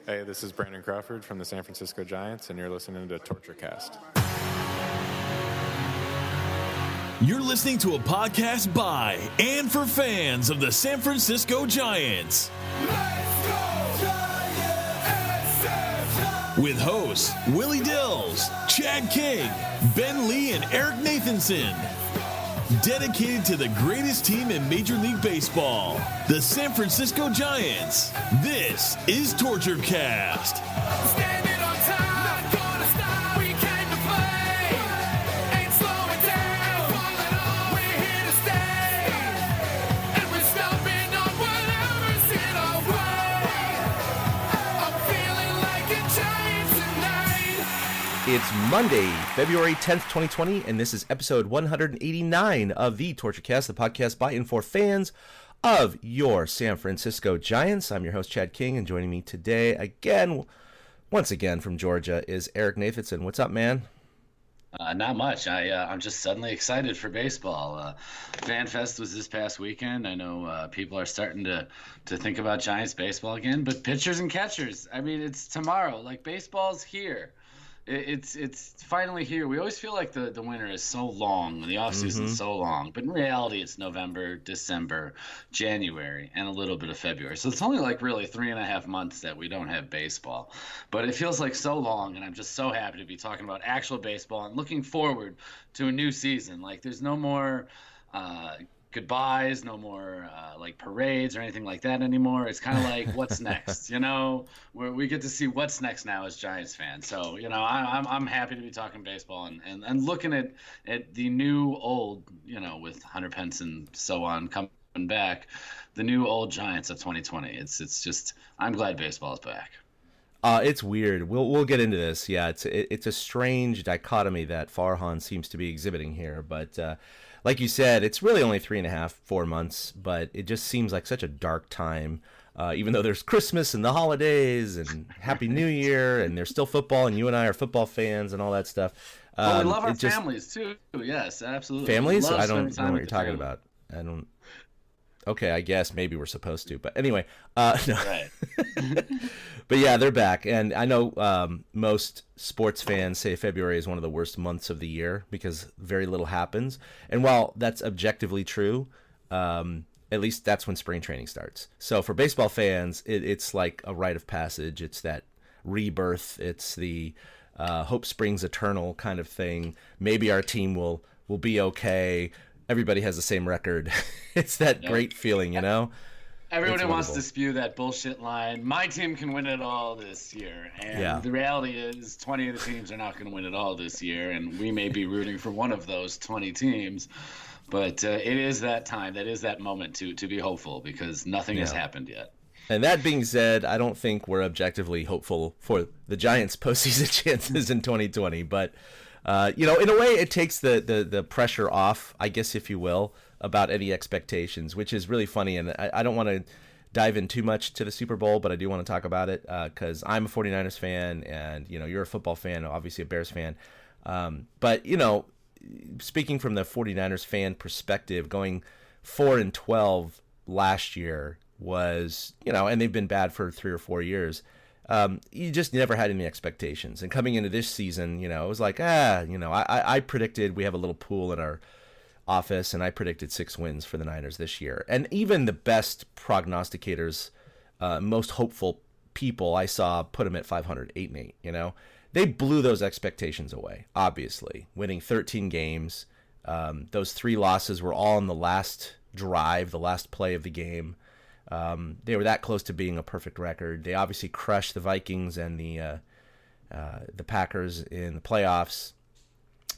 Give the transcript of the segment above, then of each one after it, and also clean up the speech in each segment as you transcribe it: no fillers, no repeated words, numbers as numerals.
Hey, this is Brandon Crawford from the San Francisco Giants, and you're listening to TortureCast. You're listening to a podcast by and for fans of the San Francisco Giants. Let's go Giants! With hosts Willie Dills, Chad King, Ben Lee, and Eric Nathanson. Dedicated to the greatest team in Major League Baseball, the San Francisco Giants. This is TortureCast. Standing on time, not gonna stop. We came to play, ain't slowing down. Falling on, we're here to stay, and we're stomping on whatever's in our way. I'm feeling like a Giant tonight. It's Monday, February 10th, 2020, and this is episode 189 of the TortureCast, the podcast by and for fans of your San Francisco Giants. I'm your host, Chad King, and joining me today, once again from Georgia, is Eric Nathanson. What's up, man? Not much. I'm just suddenly excited for baseball. FanFest was this past weekend. I know people are starting to think about Giants baseball again, but pitchers and catchers, I mean, it's tomorrow. Like, baseball's here. It's finally here. We always feel like the winter is so long, the offseason is so long, but in reality it's November, December, January, and a little bit of February. So it's only like really 3.5 months that we don't have baseball, but it feels like so long, and I'm just so happy to be talking about actual baseball and looking forward to a new season. Like, there's no more goodbyes, no more like parades or anything like that anymore. It's kind of like what's next, where we get to see what's next now as Giants fans. So I'm happy to be talking baseball and looking at the new old, with Hunter Pence and so on coming back, the new old Giants of 2020. It's just, I'm glad baseball is back. It's weird. We'll get into this. Yeah, it's a strange dichotomy that Farhan seems to be exhibiting here, but like you said, it's really only 3.5-4 months, but it just seems like such a dark time. Even though there's Christmas and the holidays and Happy New Year, and there's still football, and you and I are football fans and all that stuff. We love our families too. Yes, absolutely. Families? I don't know what you're talking about. I don't. Okay, I guess maybe we're supposed to, but anyway. No. Right. But yeah, they're back, and I know most sports fans say February is one of the worst months of the year because very little happens. And while that's objectively true, at least that's when spring training starts. So for baseball fans, it's like a rite of passage. It's that rebirth. It's the hope springs eternal kind of thing. Maybe our team will be okay. Everybody has the same record. It's that great feeling, Everybody wants to spew that bullshit line. My team can win it all this year. And the reality is 20 of the teams are not going to win it all this year. And we may be rooting for one of those 20 teams. But it is that time. That is that moment to be hopeful because nothing has happened yet. And that being said, I don't think we're objectively hopeful for the Giants' postseason chances in 2020. But, in a way, it takes the pressure off, I guess, if you will, about any expectations, which is really funny. And I don't want to dive in too much to the Super Bowl, but I do want to talk about it because I'm a 49ers fan and, you're a football fan, obviously a Bears fan. But, speaking from the 49ers fan perspective, going 4-12 last year was, and they've been bad for 3 or 4 years. You just never had any expectations. And coming into this season, it was like, I predicted we have a little pool in our office, and I predicted 6 wins for the Niners this year. And even the best prognosticators, most hopeful people I saw put them at 500, 8-8, They blew those expectations away, obviously, winning 13 games. Those 3 losses were all in the last drive, the last play of the game. They were that close to being a perfect record. They obviously crushed the Vikings and the Packers in the playoffs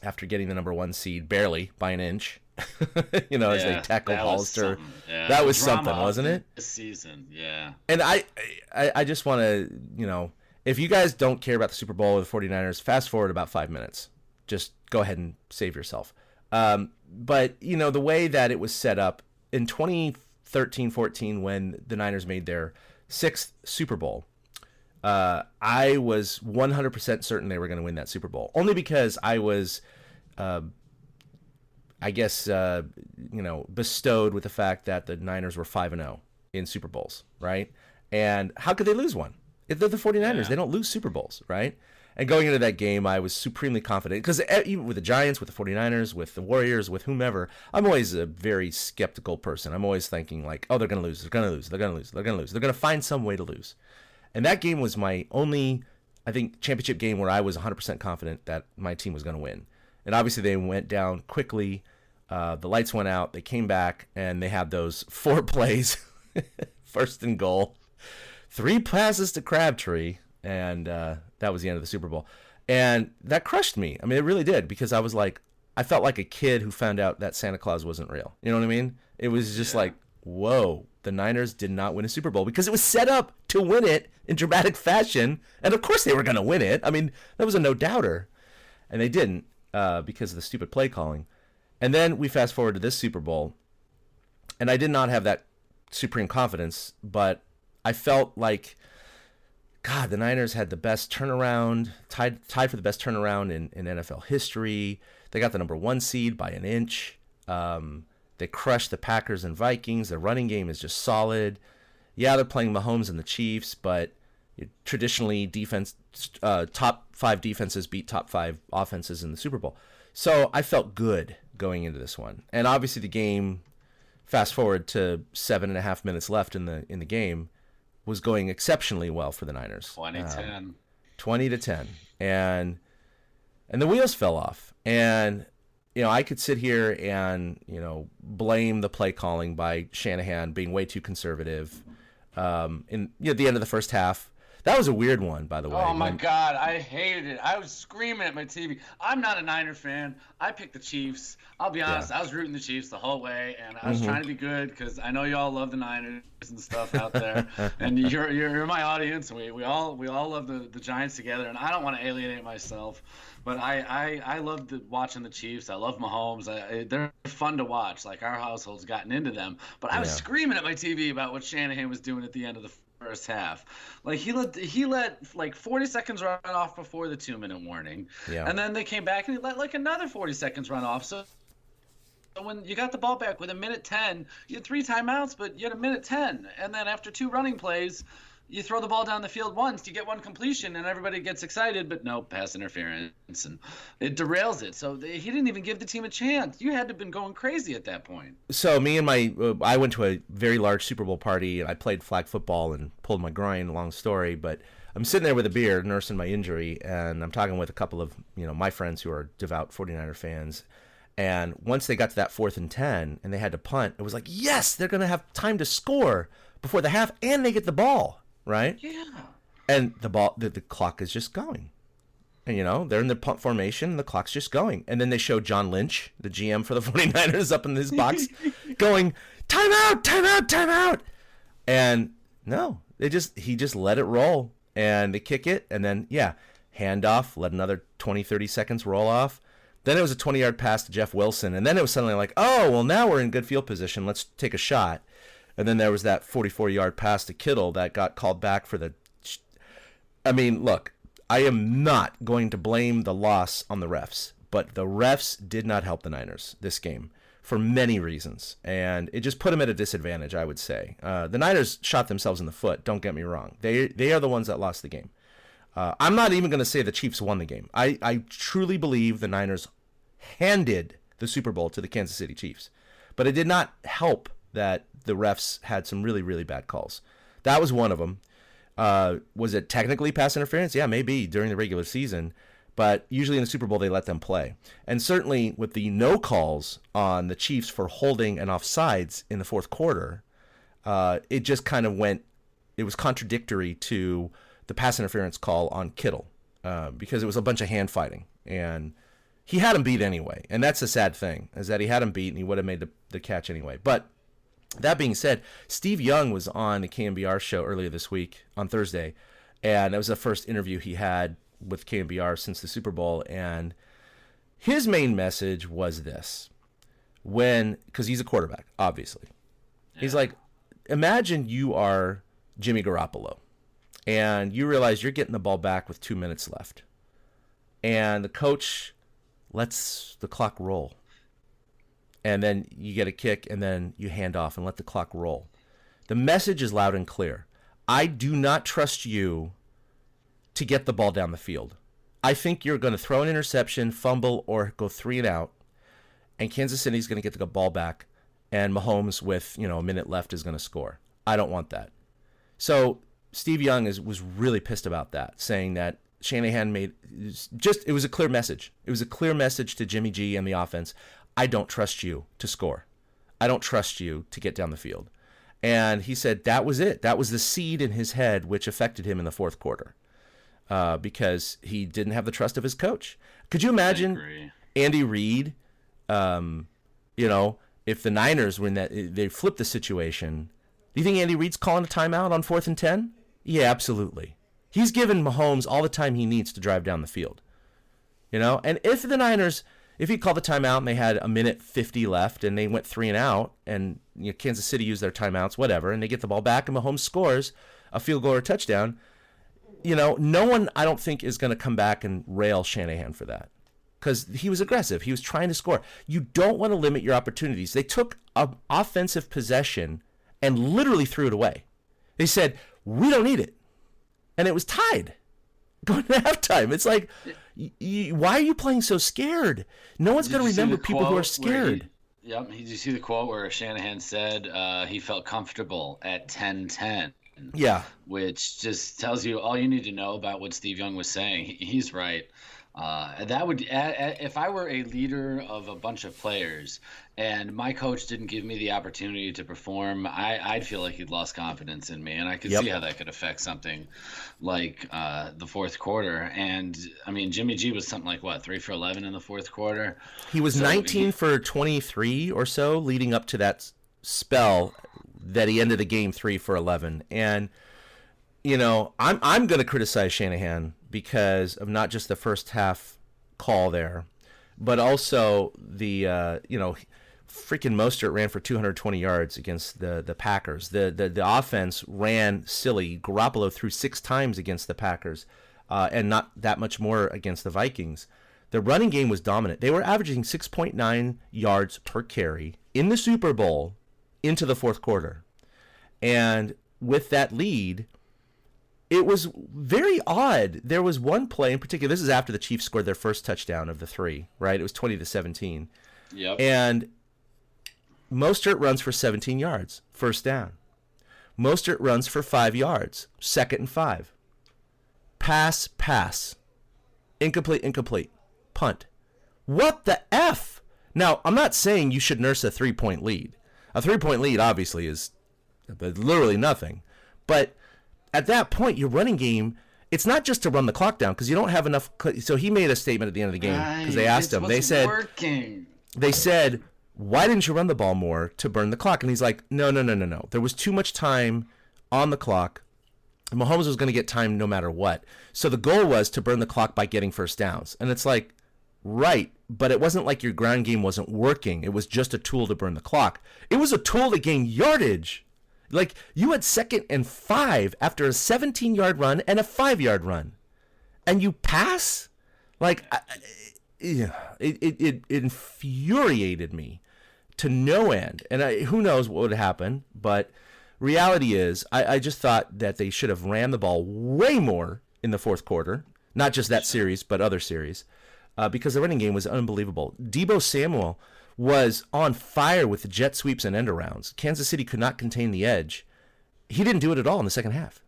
after getting the number 1 seed barely by an inch. As they tackled Hollister. That was something, wasn't it? This season, yeah. And I just want to, if you guys don't care about the Super Bowl with the 49ers, fast forward about 5 minutes. Just go ahead and save yourself. But, the way that it was set up in 2013-14 when the Niners made their 6th Super Bowl, I was 100% certain they were going to win that Super Bowl. Only because I was, bestowed with the fact that the Niners were 5-0 in Super Bowls, right? And how could they lose one? They're the 49ers. Yeah. They don't lose Super Bowls, right? And going into that game, I was supremely confident because even with the Giants, with the 49ers, with the Warriors, with whomever, I'm always a very skeptical person. I'm always thinking like, oh, they're going to lose. They're going to lose. They're going to lose. They're going to lose. They're going to find some way to lose. And that game was my only, I think, championship game where I was 100% confident that my team was going to win. And obviously they went down quickly. The lights went out. They came back, and they had those 4 plays, first and goal, 3 passes to Crabtree, and that was the end of the Super Bowl. And that crushed me. I mean, it really did, because I was like, I felt like a kid who found out that Santa Claus wasn't real. You know what I mean? It was just like, whoa, the Niners did not win a Super Bowl because it was set up to win it in dramatic fashion. And of course they were going to win it. I mean, that was a no-doubter. And they didn't because of the stupid play calling. And then we fast forward to this Super Bowl, and I did not have that supreme confidence, but I felt like, God, the Niners had the best turnaround, tied for the best turnaround in NFL history. They got the number 1 seed by an inch. They crushed the Packers and Vikings. Their running game is just solid. Yeah, they're playing Mahomes and the Chiefs, but traditionally defense, top 5 defenses beat top 5 offenses in the Super Bowl. So I felt good going into this one. And obviously the game, fast forward to 7.5 minutes left in the game, was going exceptionally well for the Niners. 2010. 20-10. And the wheels fell off. And, I could sit here and, blame the play calling by Shanahan being way too conservative. In the end of the first half. That was a weird one, by the way. Oh, my God. I hated it. I was screaming at my TV. I'm not a Niner fan. I picked the Chiefs. I'll be honest. I was rooting the Chiefs the whole way, and I was trying to be good because I know you all love the Niners and stuff out there. And you're my audience, and we all love the Giants together, and I don't want to alienate myself. But I love watching the Chiefs. I love Mahomes. They're fun to watch. Like, our household's gotten into them. But I was screaming at my TV about what Shanahan was doing at the end of the first half. Like, he let like 40 seconds run off before the 2-minute warning. Yeah. And then they came back and he let like another 40 seconds run off. So when you got the ball back with 1:10, you had 3 timeouts, but you had 1:10. And then after 2 running plays, you throw the ball down the field once, you get 1 completion, and everybody gets excited, but no, pass interference, and it derails it. So he didn't even give the team a chance. You had to have been going crazy at that point. So me and I went to a very large Super Bowl party, and I played flag football and pulled my groin, long story, but I'm sitting there with a beer, nursing my injury, and I'm talking with a couple of, my friends who are devout 49er fans. And once they got to that 4th and 10 and they had to punt, it was like, yes, they're going to have time to score before the half, and they get the ball. Right? Yeah. And the clock is just going. And, they're in the punt formation, and the clock's just going. And then they show John Lynch, the GM for the 49ers, up in his box, going, timeout, timeout, timeout. And no, he just let it roll. And they kick it, and then, handoff, let another 20, 30 seconds roll off. Then it was a 20-yard pass to Jeff Wilson. And then it was suddenly like, oh, well, now we're in good field position. Let's take a shot. And then there was that 44-yard pass to Kittle that got called back for I mean, look, I am not going to blame the loss on the refs, but the refs did not help the Niners this game for many reasons, and it just put them at a disadvantage, I would say. The Niners shot themselves in the foot, don't get me wrong. They are the ones that lost the game. I'm not even going to say the Chiefs won the game. I truly believe the Niners handed the Super Bowl to the Kansas City Chiefs, but it did not help that the refs had some really, really bad calls. That was one of them. Was it technically pass interference? Yeah, maybe during the regular season, but usually in the Super Bowl they let them play. And certainly with the no calls on the Chiefs for holding and offsides in the fourth quarter, it just kind of it was contradictory to the pass interference call on Kittle because it was a bunch of hand fighting. And he had him beat anyway. And that's the sad thing, is that he had him beat and he would have made the catch anyway. But that being said, Steve Young was on the KNBR show earlier this week on Thursday, and it was the first interview he had with KNBR since the Super Bowl, and his main message was this. Because he's a quarterback, obviously. Yeah. He's like, imagine you are Jimmy Garoppolo, and you realize you're getting the ball back with 2 minutes left, and the coach lets the clock roll. And then you get a kick, and then you hand off and let the clock roll. The message is loud and clear. I do not trust you to get the ball down the field. I think you're going to throw an interception, fumble, or go 3 and out, and Kansas City's going to get the ball back, and Mahomes with, a minute left is going to score. I don't want that. So Steve Young was really pissed about that, saying that Shanahan it was a clear message. It was a clear message to Jimmy G and the offense. I don't trust you to score. I don't trust you to get down the field. And he said that was it. That was the seed in his head which affected him in the fourth quarter because he didn't have the trust of his coach. Could you imagine Andy Reid, if the Niners were in that, they flipped the situation, do you think Andy Reid's calling a timeout on 4th and 10? Yeah, absolutely. He's given Mahomes all the time he needs to drive down the field. And if the Niners, if he called the timeout and they had a minute 50 left and they went 3 and out and Kansas City used their timeouts, whatever, and they get the ball back and Mahomes scores a field goal or a touchdown, no one, I don't think, is going to come back and rail Shanahan for that because he was aggressive. He was trying to score. You don't want to limit your opportunities. They took an offensive possession and literally threw it away. They said, we don't need it. And it was tied going to halftime. It's like, why are you playing so scared? No one's going to remember people who are scared. Did you see the quote where Shanahan said he felt comfortable at 10-10? Yeah. Which just tells you all you need to know about what Steve Young was saying. He's right. That would, if I were a leader of a bunch of players and my coach didn't give me the opportunity to perform, I'd feel like he'd lost confidence in me, and I could see how that could affect something like the fourth quarter. And I mean, Jimmy G was something like 3 for 11 in the fourth quarter. He was 19 for 23 or so leading up to that spell that he ended the game 3 for 11. And I'm going to criticize Shanahan because of not just the first half call there, but also the freaking Mostert ran for 220 yards against the Packers. The offense ran silly. Garoppolo threw 6 times against the Packers, and not that much more against the Vikings. The running game was dominant. They were averaging 6.9 yards per carry in the Super Bowl into the fourth quarter. And with that lead, it was very odd. There was one play in particular. This is after the Chiefs scored their first touchdown of the 3, right? It was 20-17. Yep. And Mostert runs for 17 yards, first down. Mostert runs for 5 yards, 2nd and 5. Pass. Incomplete. Punt. What the F? Now, I'm not saying you should nurse a 3-point lead. A 3-point lead obviously is literally nothing. But at that point, your running game, it's not just to run the clock down because you don't have enough. So he made a statement at the end of the game because they asked him. They said, why didn't you run the ball more to burn the clock? And he's like, no. There was too much time on the clock. Mahomes was going to get time no matter what. So the goal was to burn the clock by getting first downs. And it's like, right, but it wasn't like your ground game wasn't working. It was just a tool to burn the clock. It was a tool to gain yardage. Like, you had 2nd and 5 after a 17-yard run and a 5-yard run. And you pass? Like, it infuriated me to no end. And who knows what would happen, but reality is I just thought that they should have ran the ball way more in the fourth quarter. Not just that series, but other series. Because the running game was unbelievable. Deebo Samuel was on fire with the jet sweeps and end arounds. Kansas City could not contain the edge. He didn't do it at all in the second half.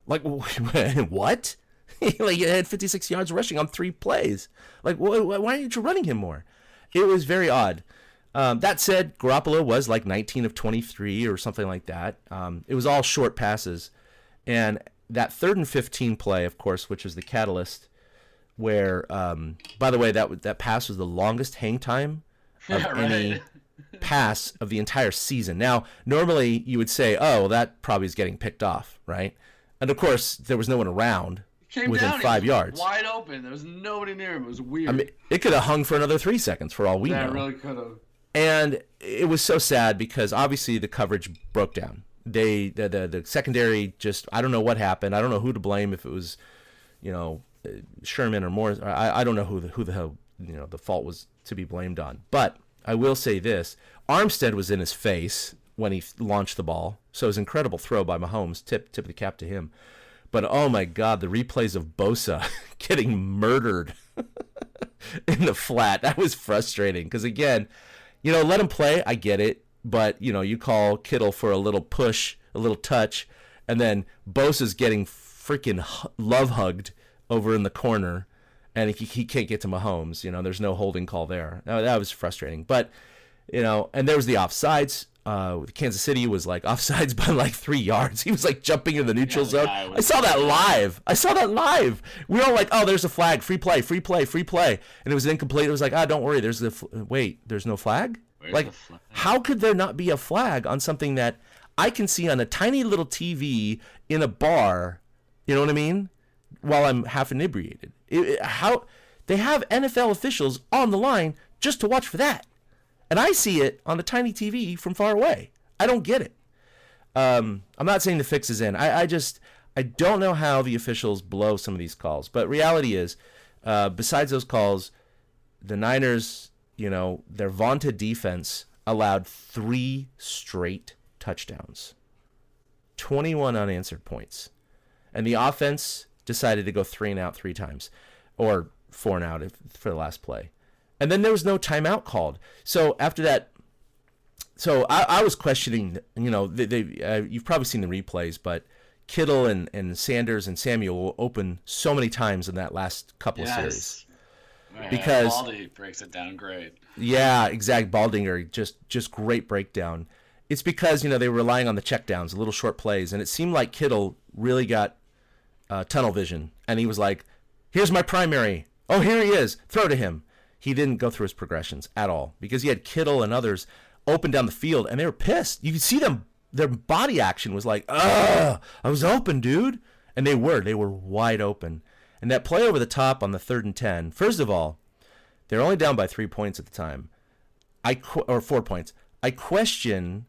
Like, what? Like, he had 56 yards rushing on 3 plays. Like, why aren't you running him more? It was very odd. That said, Garoppolo was like 19 of 23 or something like that. It was all short passes. And that 3rd and 15 play, of course, which was the catalyst, where, by the way, that pass was the longest hang time of any pass of the entire season. Now, normally you would say, oh, well, that probably is getting picked off, right? And of course, there was no one around within 5 yards. Wide open. There was nobody near him. It was weird. I mean, it could have hung for another 3 seconds for all we know. Yeah, it really could have. And it was so sad because obviously the coverage broke down. The secondary just, I don't know what happened. I don't know who to blame, if it was, Sherman or Morris. I don't know who the hell the fault was to be blamed on. But I will say this: Armstead was in his face when he launched the ball, so it was an incredible throw by Mahomes. Tip of the cap to him. But oh my God, the replays of Bosa getting murdered in the flat. That was frustrating because, again, let him play. I get it. But, you call Kittle for a little push, a little touch, and then Bosa's getting freaking love hugged over in the corner, and he can't get to Mahomes. There's no holding call there. That was frustrating. But, and there was the offsides. Kansas City was like offsides by like 3 yards. He was like jumping in the neutral zone. I saw that live. We were all like, oh, there's a flag. Free play. And it was incomplete. It was like, don't worry. There's there's no flag? Where's the flag? How could there not be a flag on something that I can see on a tiny little TV in a bar, you know what I mean, while I'm half inebriated? How they have NFL officials on the line just to watch for that. And I see it on a tiny TV from far away. I don't get it. I'm not saying the fix is in. I don't know how the officials blow some of these calls. But reality is, besides those calls, the Niners, their vaunted defense allowed 3 straight touchdowns, 21 unanswered points. And the offense decided to go 3 and out 3 times, or 4 and out for the last play. And then there was no timeout called. So after that, I was questioning, you've probably seen the replays, but Kittle and Sanders and Samuel will open so many times in that last couple of series. Because Baldy breaks it down great. Yeah, exact. Baldinger, just great breakdown. It's because, they were relying on the checkdowns, the little short plays, and it seemed like Kittle really got tunnel vision. And he was like, here's my primary. Oh, here he is. Throw to him. He didn't go through his progressions at all because he had Kittle and others open down the field, and they were pissed. You could see them, their body action was like, I was open, dude. And they were wide open. And that play over the top on the 3rd and 10, first of all, they're only down by 3 points at the time, or 4 points. I question,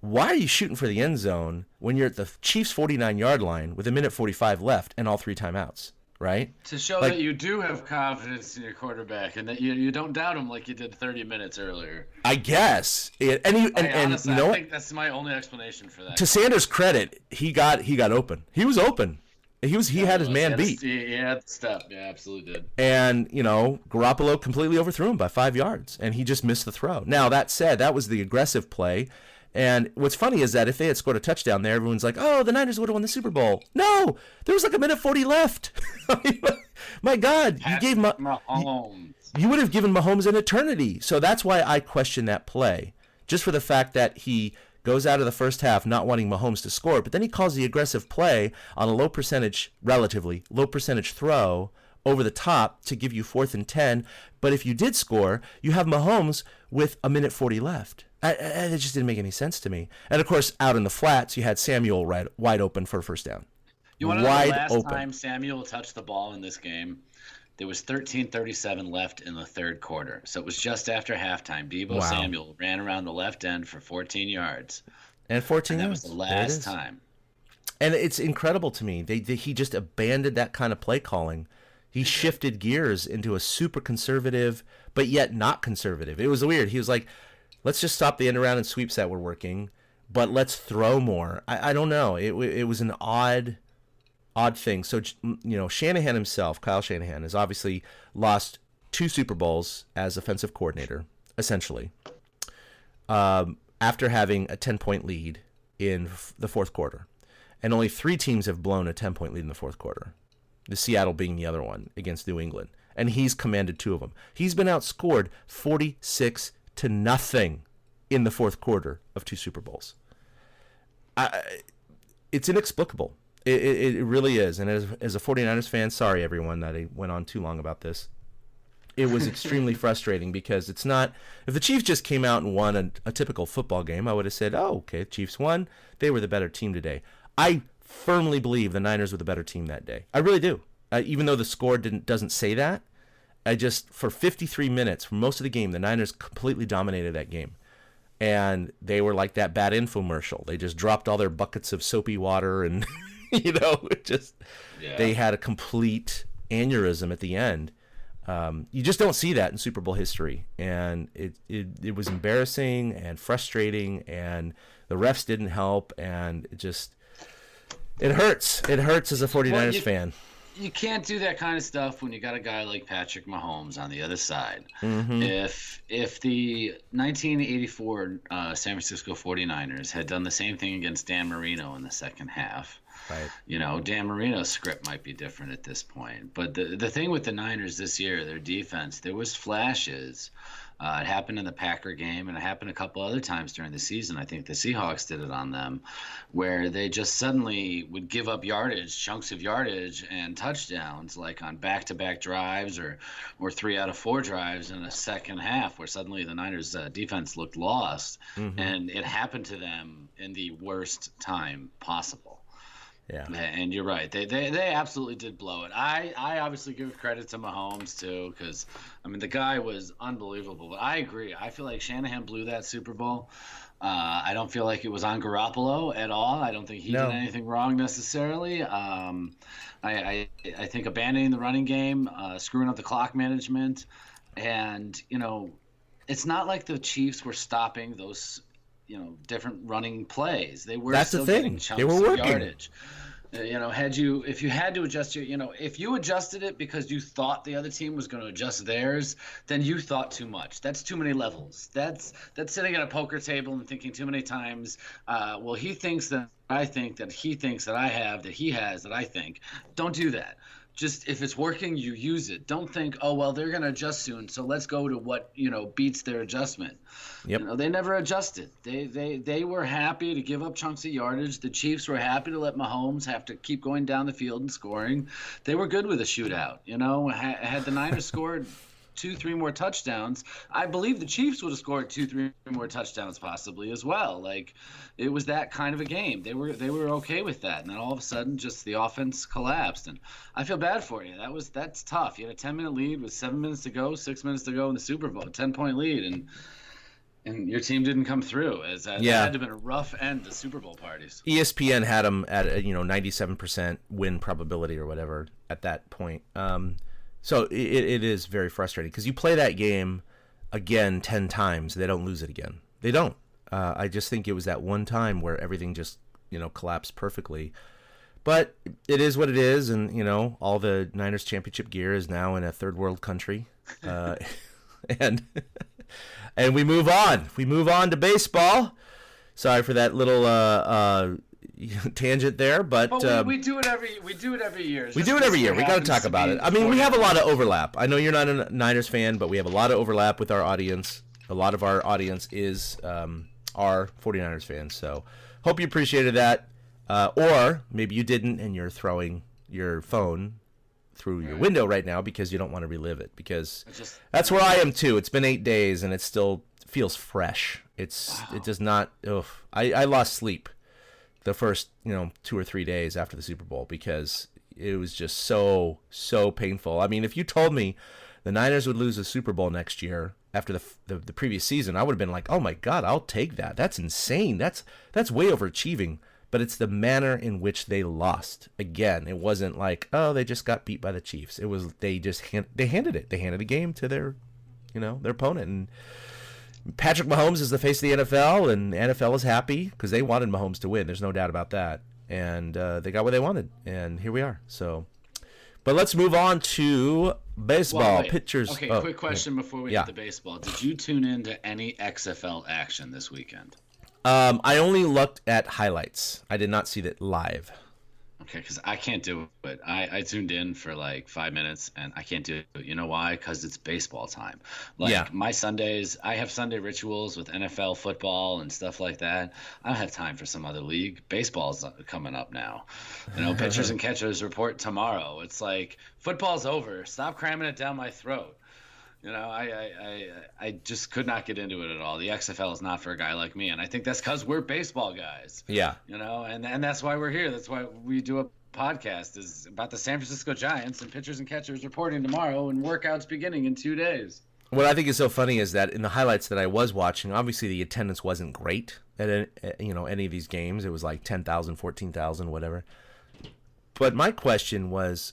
why are you shooting for the end zone when you're at the Chiefs' 49-yard line with 1:45 left and all 3 timeouts? Right? To show that you do have confidence in your quarterback and that you don't doubt him like you did 30 minutes earlier. I guess. Honestly, I think that's my only explanation for that. To Sanders' credit, he got open. He was open. He had his man beat. He had the step. Yeah, absolutely did. And, Garoppolo completely overthrew him by 5 yards, and he just missed the throw. Now, that said, that was the aggressive play. And what's funny is that if they had scored a touchdown there, everyone's like, oh, the Niners would have won the Super Bowl. No, there was like 1:40 left. I mean, my God, you would have given Mahomes an eternity. So that's why I question that play, just for the fact that he goes out of the first half not wanting Mahomes to score, but then he calls the aggressive play on a relatively low percentage throw over the top to give you 4th and 10. But if you did score, you have Mahomes with 1:40 left. It just didn't make any sense to me. And, of course, out in the flats, you had Samuel wide open for a first down. You want to know the last time Samuel touched the ball in this game? There was 13:37 left in the 3rd quarter. So it was just after halftime. Deebo Samuel ran around the left end for 14 yards. And 14 yards. That was the last time. And it's incredible to me. He just abandoned that kind of play calling. He shifted gears into a super conservative, but yet not conservative. It was weird. He was like, let's just stop the end around and sweeps that were working, but let's throw more. I don't know. It was an odd thing. So, Shanahan himself, Kyle Shanahan, has obviously lost 2 Super Bowls as offensive coordinator, essentially, after having a 10-point lead in the 4th quarter. And only 3 teams have blown a 10-point lead in the 4th quarter, the Seattle being the other one against New England. And he's commanded 2 of them. He's been outscored 46-0 in the 4th quarter of 2 Super Bowls. It's inexplicable. It really is. And as a 49ers fan, sorry everyone that I went on too long about this. It was extremely frustrating because it's not. If the Chiefs just came out and won a typical football game, I would have said, oh, okay, Chiefs won. They were the better team today. I firmly believe the Niners were the better team that day. I really do. Even though the score doesn't say that, for 53 minutes, for most of the game, the Niners completely dominated that game. And they were like that bad infomercial. They just dropped all their buckets of soapy water and, they had a complete aneurysm at the end. You just don't see that in Super Bowl history. And it was embarrassing and frustrating, and the refs didn't help, and It hurts. It hurts as a 49ers Well, fan. you can't do that kind of stuff when you got a guy like Patrick Mahomes on the other side. Mm-hmm. If the 1984 San Francisco 49ers had done the same thing against Dan Marino in the second half, Right. you know, Dan Marino's script might be different at this point. But the thing with the Niners this year, their defense, there was flashes. It happened in the Packer game, and it happened a couple other times during the season. I think the Seahawks did it on them, where they just suddenly would give up yardage, chunks of yardage, and touchdowns, like on back-to-back drives or 3 out of 4 drives in a second half, where suddenly the Niners' defense looked lost, and it happened to them in the worst time possible. Yeah. And you're right. They absolutely did blow it. I obviously give credit to Mahomes too, because I mean the guy was unbelievable. But I agree. I feel like Shanahan blew that Super Bowl. I don't feel like it was on Garoppolo at all. I don't think he did anything wrong necessarily. I think abandoning the running game, screwing up the clock management, and you know, it's not like the Chiefs were stopping those, you know, different running plays. They were That's still the thing. getting chunks They were of working. yardage. You know, if you had to adjust your, you know, if you adjusted it because you thought the other team was going to adjust theirs, then you thought too much. That's too many levels. That's sitting at a poker table and thinking too many times. Well, he thinks that I think that he thinks that I have that he has that I think. Don't do that. Just if it's working, you use it. Don't think, oh well, they're going to adjust soon, so let's go to what, you know, beats their adjustment. Yep. You know, they never adjusted. They were happy to give up chunks of yardage. The Chiefs were happy to let Mahomes have to keep going down the field and scoring. They were good with a shootout. You know, had the Niners scored 2-3 more touchdowns, I believe the Chiefs would have scored 2-3 more touchdowns possibly as well. Like, it was that kind of a game. They were okay with that, and then all of a sudden, just the offense collapsed. And I feel bad for you. That's tough. You had a 10-minute lead with 7 minutes to go, 6 minutes to go in the Super Bowl, 10-point lead, and your team didn't come through. That had to have been a rough end to Super Bowl parties. ESPN had them at 97% win probability or whatever at that point. So it is very frustrating because you play that game again 10 times, they don't lose it again. They don't. I just think it was that one time where everything just, you know, collapsed perfectly. But it is what it is, and, you know, all the Niners championship gear is now in a third world country. And we move on. We move on to baseball. Sorry for that little tangent there, but we do it every year. We do it every year. We got to talk about it. I mean, we have a lot of overlap. I know you're not a Niners fan, but we have a lot of overlap with our audience. A lot of our audience is our 49ers fans. So hope you appreciated that. Or maybe you didn't, and you're throwing your phone through your window right now because you don't want to relive it. Because that's where I am too. It's been 8 days, and it still feels fresh. It does not. I lost sleep the first 2 or 3 days after the Super Bowl because it was just so painful. I mean, if you told me the Niners would lose the Super Bowl next year after the previous season, I would have been like, oh my God, I'll take that. That's insane. That's way overachieving. But it's the manner in which they lost. Again, it wasn't like, oh, they just got beat by the Chiefs. It was they handed it. They handed a game to their opponent. And Patrick Mahomes is the face of the NFL, and the NFL is happy because they wanted Mahomes to win. There's no doubt about that. And they got what they wanted, and here we are. So, but let's move on to baseball. Pitchers. Okay, quick question before we hit the baseball. Did you tune into any XFL action this weekend? I only looked at highlights. I did not see that live. Okay, because I can't do it. I tuned in for like 5 minutes, and I can't do it. You know why? Because it's baseball time. My Sundays, I have Sunday rituals with NFL football and stuff like that. I don't have time for some other league. Baseball's coming up now. Pitchers and catchers report tomorrow. It's like, football's over. Stop cramming it down my throat. I just could not get into it at all. The XFL is not for a guy like me, and I think that's because we're baseball guys. Yeah. And that's why we're here. That's why we do a podcast is about the San Francisco Giants and pitchers and catchers reporting tomorrow and workouts beginning in 2 days. What I think is so funny is that in the highlights that I was watching, obviously the attendance wasn't great at any of these games. It was like 10,000, 14,000, whatever. But my question was,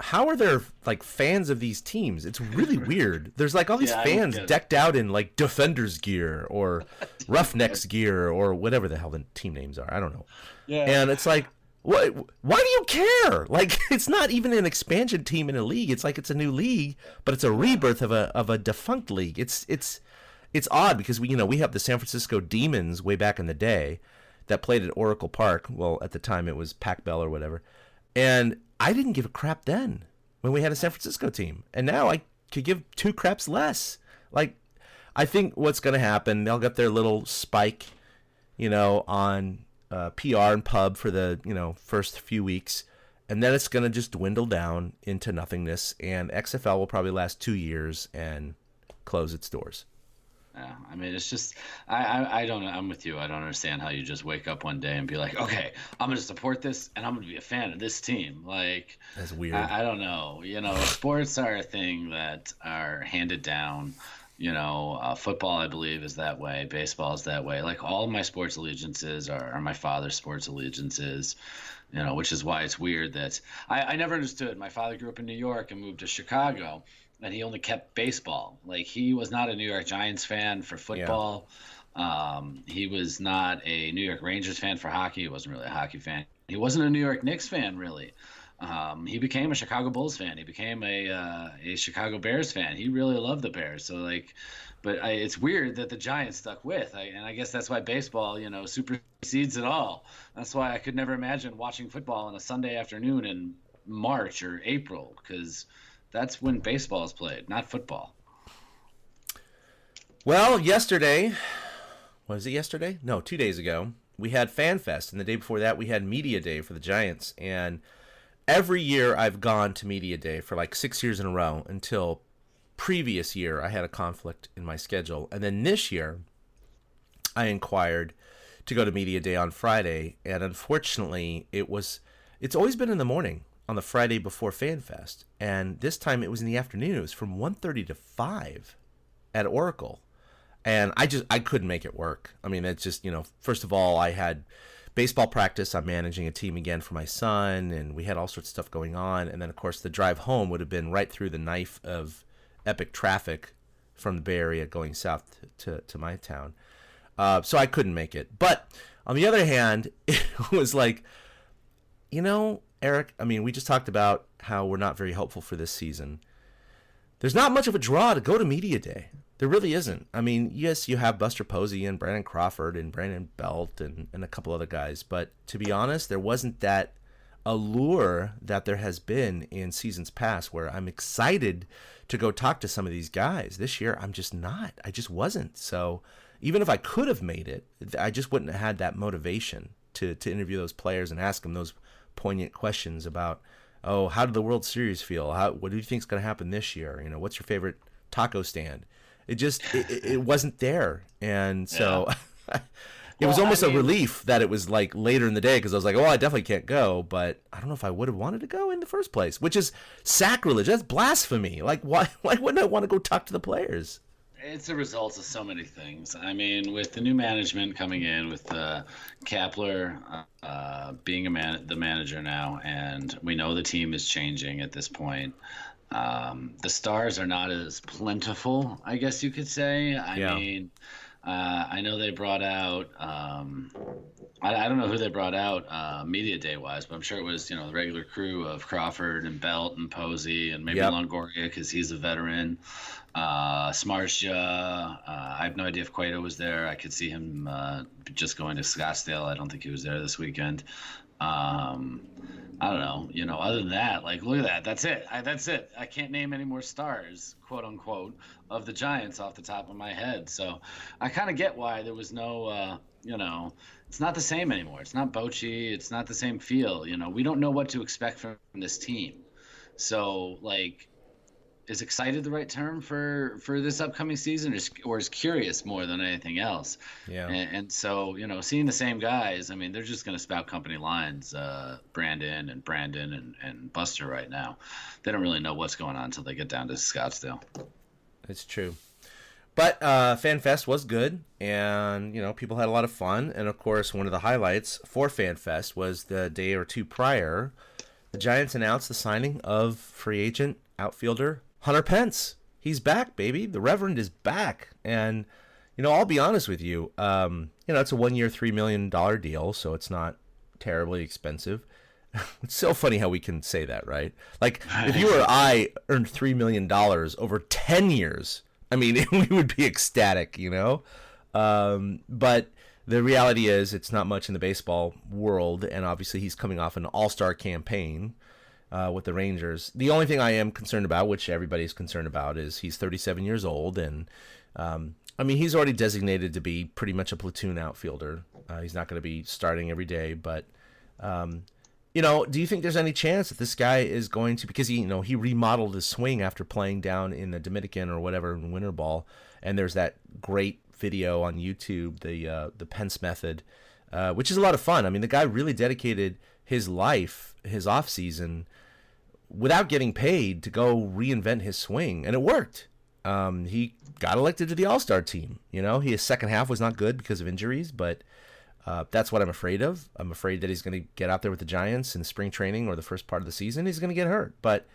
how are there like fans of these teams? It's really weird. There's like all these fans decked out in like Defenders gear or Roughnecks gear or whatever the hell the team names are. I don't know. Yeah. And it's like, Why do you care? Like, it's not even an expansion team in a league. It's like it's a new league, but it's a rebirth of a defunct league. It's odd because we have the San Francisco Demons way back in the day that played at Oracle Park. Well, at the time it was Pac Bell or whatever. And I didn't give a crap then when we had a San Francisco team. And now I could give two craps less. Like, I think what's going to happen, they'll get their little spike, on PR and pub for the, first few weeks. And then it's going to just dwindle down into nothingness. And XFL will probably last 2 years and close its doors. Yeah, I mean, it's just I don't know. I'm with you. I don't understand how you just wake up one day and be like, okay, I'm going to support this and I'm going to be a fan of this team. Like, that's weird. I don't know. Sports are a thing that are handed down. Football, I believe, is that way. Baseball is that way. Like, all of my sports allegiances are my father's sports allegiances. Which is why it's weird that I never understood. My father grew up in New York and moved to Chicago. And he only kept baseball. Like, he was not a New York Giants fan for football. Yeah. He was not a New York Rangers fan for hockey. He wasn't really a hockey fan. He wasn't a New York Knicks fan, really. He became a Chicago Bulls fan. He became a Chicago Bears fan. He really loved the Bears. So, it's weird that the Giants stuck with. And I guess that's why baseball, supersedes it all. That's why I could never imagine watching football on a Sunday afternoon in March or April, because that's when baseball is played, not football. Well, yesterday, was it yesterday? No, 2 days ago, we had FanFest, and the day before that, we had Media Day for the Giants. And every year I've gone to Media Day for like 6 years in a row until previous year I had a conflict in my schedule. And then this year, I inquired to go to Media Day on Friday, and unfortunately, it's always been in the morning on the Friday before FanFest, and this time it was in the afternoon. It was from 1:30 to 5 at Oracle, and I couldn't make it work. I mean, it's just, first of all, I had baseball practice. I'm managing a team again for my son, and we had all sorts of stuff going on, and then, of course, the drive home would have been right through the knife of epic traffic from the Bay Area going south to my town, so I couldn't make it. But on the other hand, it was like, Eric, I mean, we just talked about how we're not very hopeful for this season. There's not much of a draw to go to Media Day. There really isn't. I mean, yes, you have Buster Posey and Brandon Crawford and Brandon Belt and a couple other guys, but to be honest, there wasn't that allure that there has been in seasons past where I'm excited to go talk to some of these guys. This year, I'm just not. I just wasn't. So even if I could have made it, I just wouldn't have had that motivation to interview those players and ask them those poignant questions about, how did the World Series feel? What do you think is going to happen this year? What's your favorite taco stand? It wasn't there. And so it was almost a relief that it was like later in the day, because I was like, I definitely can't go, but I don't know if I would have wanted to go in the first place, which is sacrilege. That's blasphemy. Like, why wouldn't I want to go talk to the players? It's a result of so many things. I mean, with the new management coming in, with Kapler being the manager now, and we know the team is changing at this point. The stars are not as plentiful, I guess you could say. I mean, I know they brought out I don't know who they brought out Media Day wise, but I'm sure it was, the regular crew of Crawford and Belt and Posey and maybe Longoria, because he's a veteran. Smarja, I have no idea if Cueto was there. I could see him just going to Scottsdale. I don't think he was there this weekend. I don't know. Other than that, like, look at that. That's it. That's it. I can't name any more stars, quote unquote, of the Giants off the top of my head. So I kind of get why there was no, it's not the same anymore. It's not Bochy. It's not the same feel. We don't know what to expect from this team. So, like, is excited the right term for this upcoming season, or is curious more than anything else? Yeah. And so, seeing the same guys, I mean, they're just going to spout company lines, Brandon and Buster right now. They don't really know what's going on until they get down to Scottsdale. It's true. But FanFest was good, and, people had a lot of fun. And, of course, one of the highlights for FanFest was the day or two prior, the Giants announced the signing of free agent outfielder Hunter Pence. He's back, baby. The Reverend is back. And, I'll be honest with you. It's a 1 year, $3 million deal, so it's not terribly expensive. It's so funny how we can say that, right? Like, if you or I earned $3 million over 10 years, I mean, we would be ecstatic, you know? But the reality is it's not much in the baseball world, and obviously he's coming off an all-star campaign with the Rangers. The only thing I am concerned about, which everybody's concerned about, is he's 37 years old, and I mean, he's already designated to be pretty much a platoon outfielder. He's not going to be starting every day, but you know, do you think there's any chance that this guy is going to, because he, you know, he remodeled his swing after playing down in the Dominican or whatever in winter ball, and there's that great video on YouTube, the Pence method, which is a lot of fun. I mean, the guy really dedicated his life, his off season, without getting paid to go reinvent his swing, and it worked. He got elected to the All-Star team. You know, his second half was not good because of injuries, but that's what I'm afraid of. I'm afraid that he's going to get out there with the Giants in spring training or the first part of the season. He's going to get hurt. But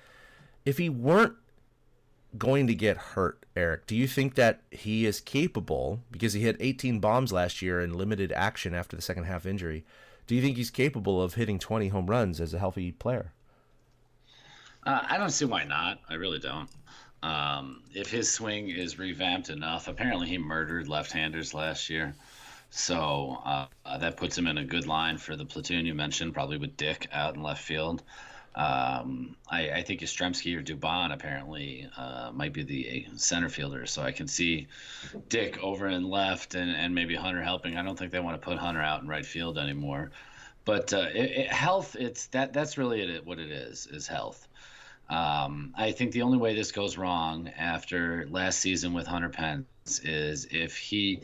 if he weren't going to get hurt, Eric, do you think that he is capable, because he hit 18 bombs last year in limited action after the second half injury, do you think he's capable of hitting 20 home runs as a healthy player? I don't see why not. I really don't. If his swing is revamped enough, apparently he murdered left-handers last year. So that puts him in a good line for the platoon you mentioned, probably with Dick out in left field. I think Yastrzemski or Dubon apparently might be the center fielder. So I can see Dick over in left and maybe Hunter helping. I don't think they want to put Hunter out in right field anymore. But health, that's really what it is health. I think the only way this goes wrong after last season with Hunter Pence is if he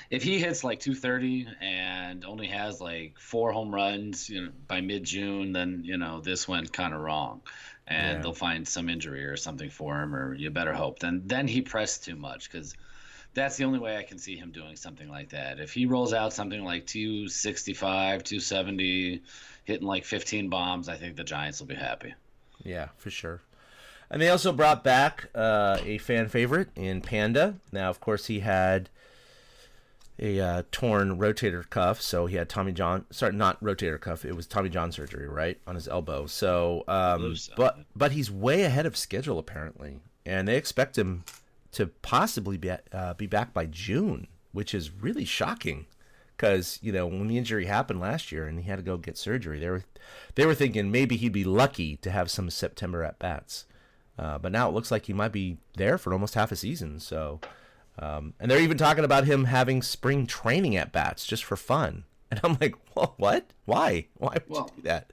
hits like 230 and only has like 4 home runs, you know, by mid-June, then, you know, this went kind of wrong, and they'll find some injury or something for him, or you better hope. Then he pressed too much, because that's the only way I can see him doing something like that. If he rolls out something like 265, 270, hitting like 15 bombs, I think the Giants will be happy. Yeah, for sure. And they also brought back a fan favorite in Panda. Now, of course, he had a torn rotator cuff, so he had Tommy John. Sorry, not rotator cuff. It was Tommy John surgery, right, on his elbow. So, but he's way ahead of schedule apparently, and they expect him to possibly be back by June, which is really shocking. Because, you know, when the injury happened last year and he had to go get surgery, they were thinking maybe he'd be lucky to have some September at bats. But now it looks like he might be there for almost half a season. So. And they're even talking about him having spring training at bats just for fun. And I'm like, well, what? Why? Why would you do that?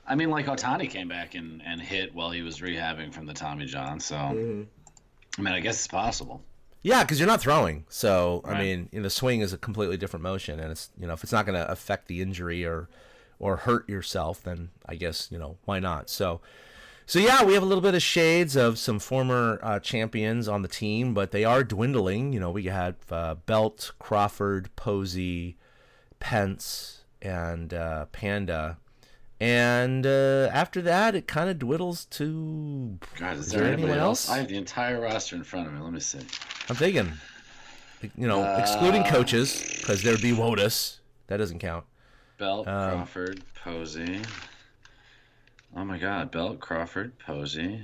I mean, like Ohtani came back and hit while he was rehabbing from the Tommy John. So, I mean, I guess it's possible. Yeah, because you're not throwing. So, Right. I mean, you know, the swing is a completely different motion. And it's, you know, if it's not going to affect the injury or hurt yourself, then I guess, you know, why not? So yeah, we have a little bit of shades of some former champions on the team, but they are dwindling. You know, we had Belt, Crawford, Posey, Pence, and Panda. And after that, it kind of dwindles to... God, is there anyone else? I have the entire roster in front of me. Let me see. I'm thinking, you know, excluding coaches, because there'd be Wotus. That doesn't count. Belt, Crawford, Posey... Oh my God! Belt, Crawford, Posey,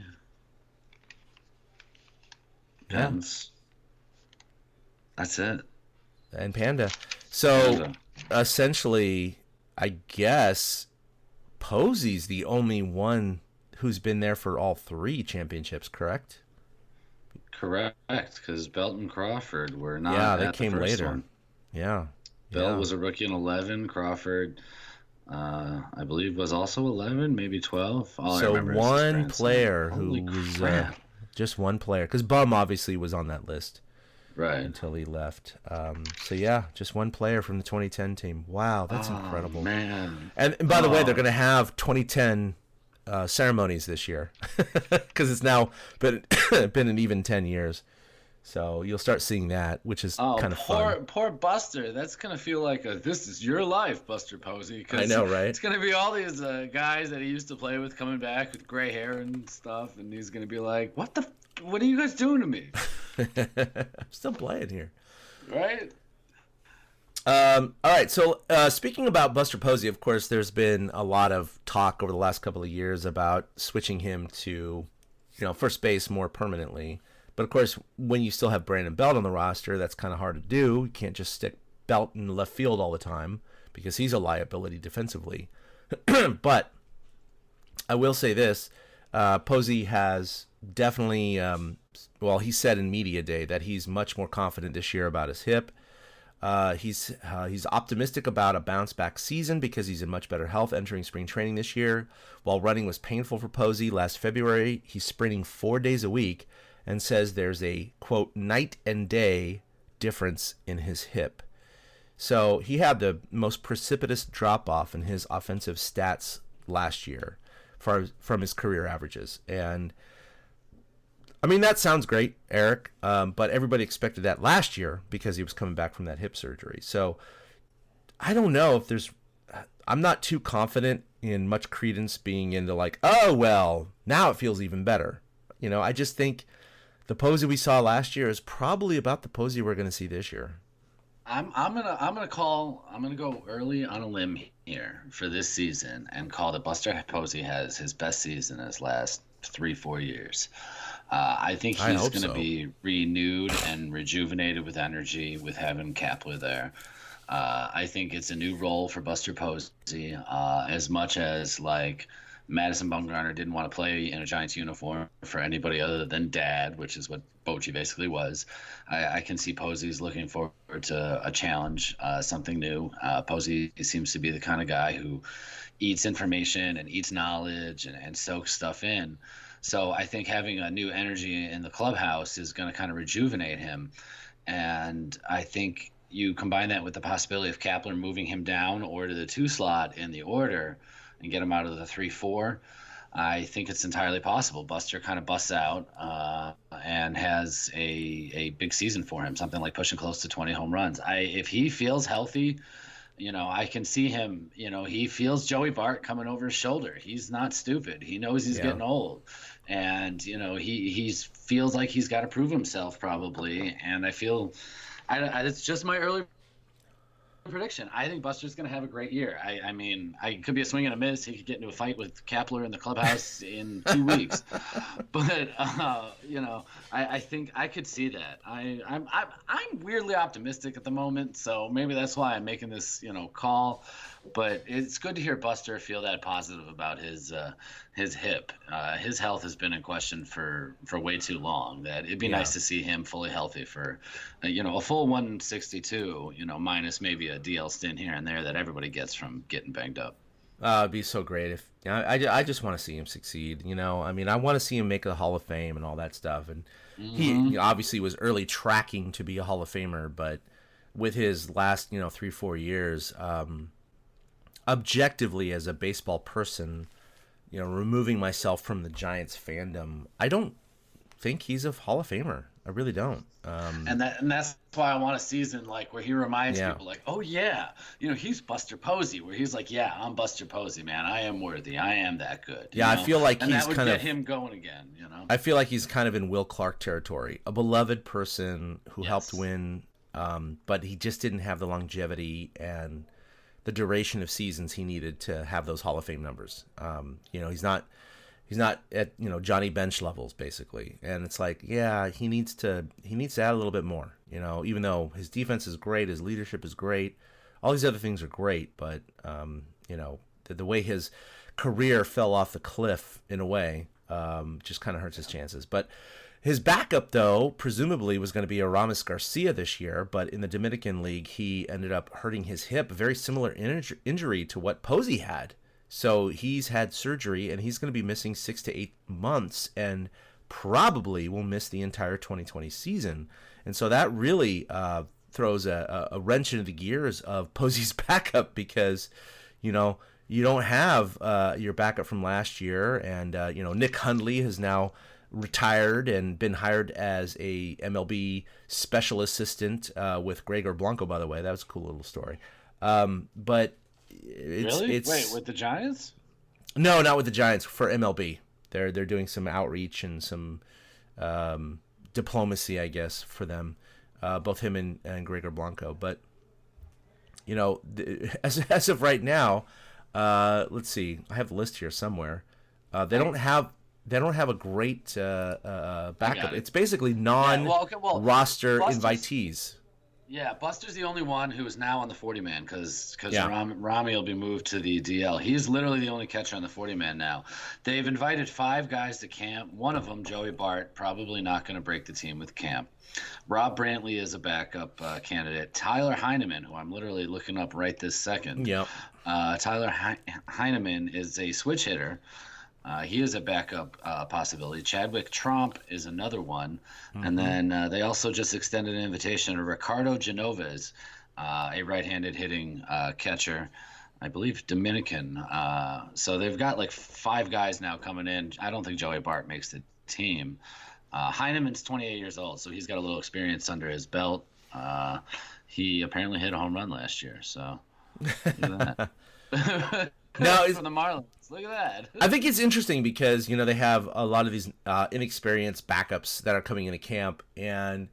Pence. That's it. And Panda. So essentially, I guess Posey's the only one who's been there for all 3 championships, correct? Correct, because Belt and Crawford were not. Yeah, they at came the first later. one. Yeah. Belt was a rookie in 11. Crawford, I believe, was also 11, maybe 12. All I So remember is his one grandson. player Holy who was crap. just one player, because Bum obviously was on that list Right. until he left. So yeah, just one player from the 2010 team. Wow, that's incredible. Man. And by the way, they're going to have 2010 ceremonies this year because it's now been an even 10 years. So you'll start seeing that, which is kind of fun. Poor Buster. That's going to feel like this is your life, Buster Posey. I know, right? It's going to be all these guys that he used to play with coming back with gray hair and stuff, and he's going to be like, what are you guys doing to me? I'm still playing here. Right? All right. So speaking about Buster Posey, of course, there's been a lot of talk over the last couple of years about switching him to, first base more permanently. But of course, when you still have Brandon Belt on the roster, that's kind of hard to do. You can't just stick Belt in left field all the time because he's a liability defensively. But I will say this. Posey has definitely, he said in media day that he's much more confident this year about his hip. He's optimistic about a bounce back season because he's in much better health entering spring training this year. While running was painful for Posey last February, he's sprinting 4 days a week and says there's a, quote, night and day difference in his hip. So he had the most precipitous drop-off in his offensive stats last year from his career averages. And, I mean, that sounds great, Eric, but everybody expected that last year because he was coming back from that hip surgery. So I don't know if I'm not too confident in much credence being into like, oh, well, now it feels even better. I just think the Posey we saw last year is probably about the Posey we're going to see this year. I'm gonna go early on a limb here for this season and call that Buster Posey has his best season in his last 3-4 years. I think he's going to be renewed and rejuvenated with energy with having Kapler there. I think it's a new role for Buster Posey, as much as like Madison Bumgarner didn't want to play in a Giants uniform for anybody other than Dad, which is what Bochy basically was. I can see Posey's looking forward to a challenge, something new. Posey seems to be the kind of guy who eats information and eats knowledge and soaks stuff in. So I think having a new energy in the clubhouse is going to kind of rejuvenate him. And I think you combine that with the possibility of Kapler moving him down or to the 2 slot in the order and get him out of the 3-4. I think it's entirely possible. Buster kind of busts out and has a big season for him, something like pushing close to 20 home runs. If he feels healthy, I can see him, he feels Joey Bart coming over his shoulder. He's not stupid. He knows he's getting old. And, he feels like he's got to prove himself probably. And I feel it's just my early prediction. I think Buster's going to have a great year. I mean, I could be a swing and a miss. He could get into a fight with Kapler in the clubhouse in 2 weeks. But I think I could see that. I'm weirdly optimistic at the moment, so maybe that's why I'm making this call. But it's good to hear Buster feel that positive about his hip. His health has been in question for way too long. That it'd be nice to see him fully healthy for a full 162. Minus maybe a DL stint here and there that everybody gets from getting banged up. It'd be so great if I just want to see him succeed. I mean, I want to see him make the Hall of Fame and all that stuff. And he obviously was early tracking to be a Hall of Famer, but with his last 3-4 years. Objectively, as a baseball person, removing myself from the Giants fandom, I don't think he's a Hall of Famer. I really don't. And that's why I want a season like where he reminds people like, oh yeah, he's Buster Posey, where he's like, yeah, I'm Buster Posey, man. I am worthy. I am that good. Yeah, I feel like he's that would kind get of him going again. I feel like he's kind of in Will Clark territory, a beloved person who helped win, but he just didn't have the longevity and the duration of seasons he needed to have those Hall of Fame numbers. He's not at Johnny Bench levels basically, and it's like he needs to add a little bit more. Even though his defense is great, his leadership is great, all these other things are great, but the way his career fell off the cliff in a way just kind of hurts his chances. But his backup, though, presumably was going to be Aramis Garcia this year, but in the Dominican League, he ended up hurting his hip, a very similar injury to what Posey had. So he's had surgery, and he's going to be missing 6 to 8 months, and probably will miss the entire 2020 season. And so that really throws a wrench into the gears of Posey's backup because, you don't have your backup from last year, and, Nick Hundley has now retired and been hired as a MLB special assistant with Gregor Blanco, by the way. That was a cool little story. But it's Wait, with the Giants? No, not with the Giants, for MLB. They're doing some outreach and some diplomacy, I guess, for them, both him and Gregor Blanco. But as of right now, let's see. I have the list here somewhere. They don't have a great backup. It's basically non-roster invitees. Yeah, Buster's the only one who is now on the 40-man because Yeah. Rami will be moved to the DL. He's literally the only catcher on the 40-man now. They've invited 5 guys to camp. One of them, Joey Bart, probably not going to break the team with camp. Rob Brantley is a backup candidate. Tyler Heineman, who I'm literally looking up right this second. Yep. Tyler Heineman is a switch hitter. He is a backup possibility. Chadwick Tromp is another one. And then they also just extended an invitation to Ricardo Genovez, a right-handed hitting catcher, I believe Dominican. So they've got like 5 guys now coming in. I don't think Joey Bart makes the team. Heineman's 28 years old, so he's got a little experience under his belt. He apparently hit a home run last year, so look at that. Now, For the Marlins. Look at that. I think it's interesting because, they have a lot of these inexperienced backups that are coming into camp. And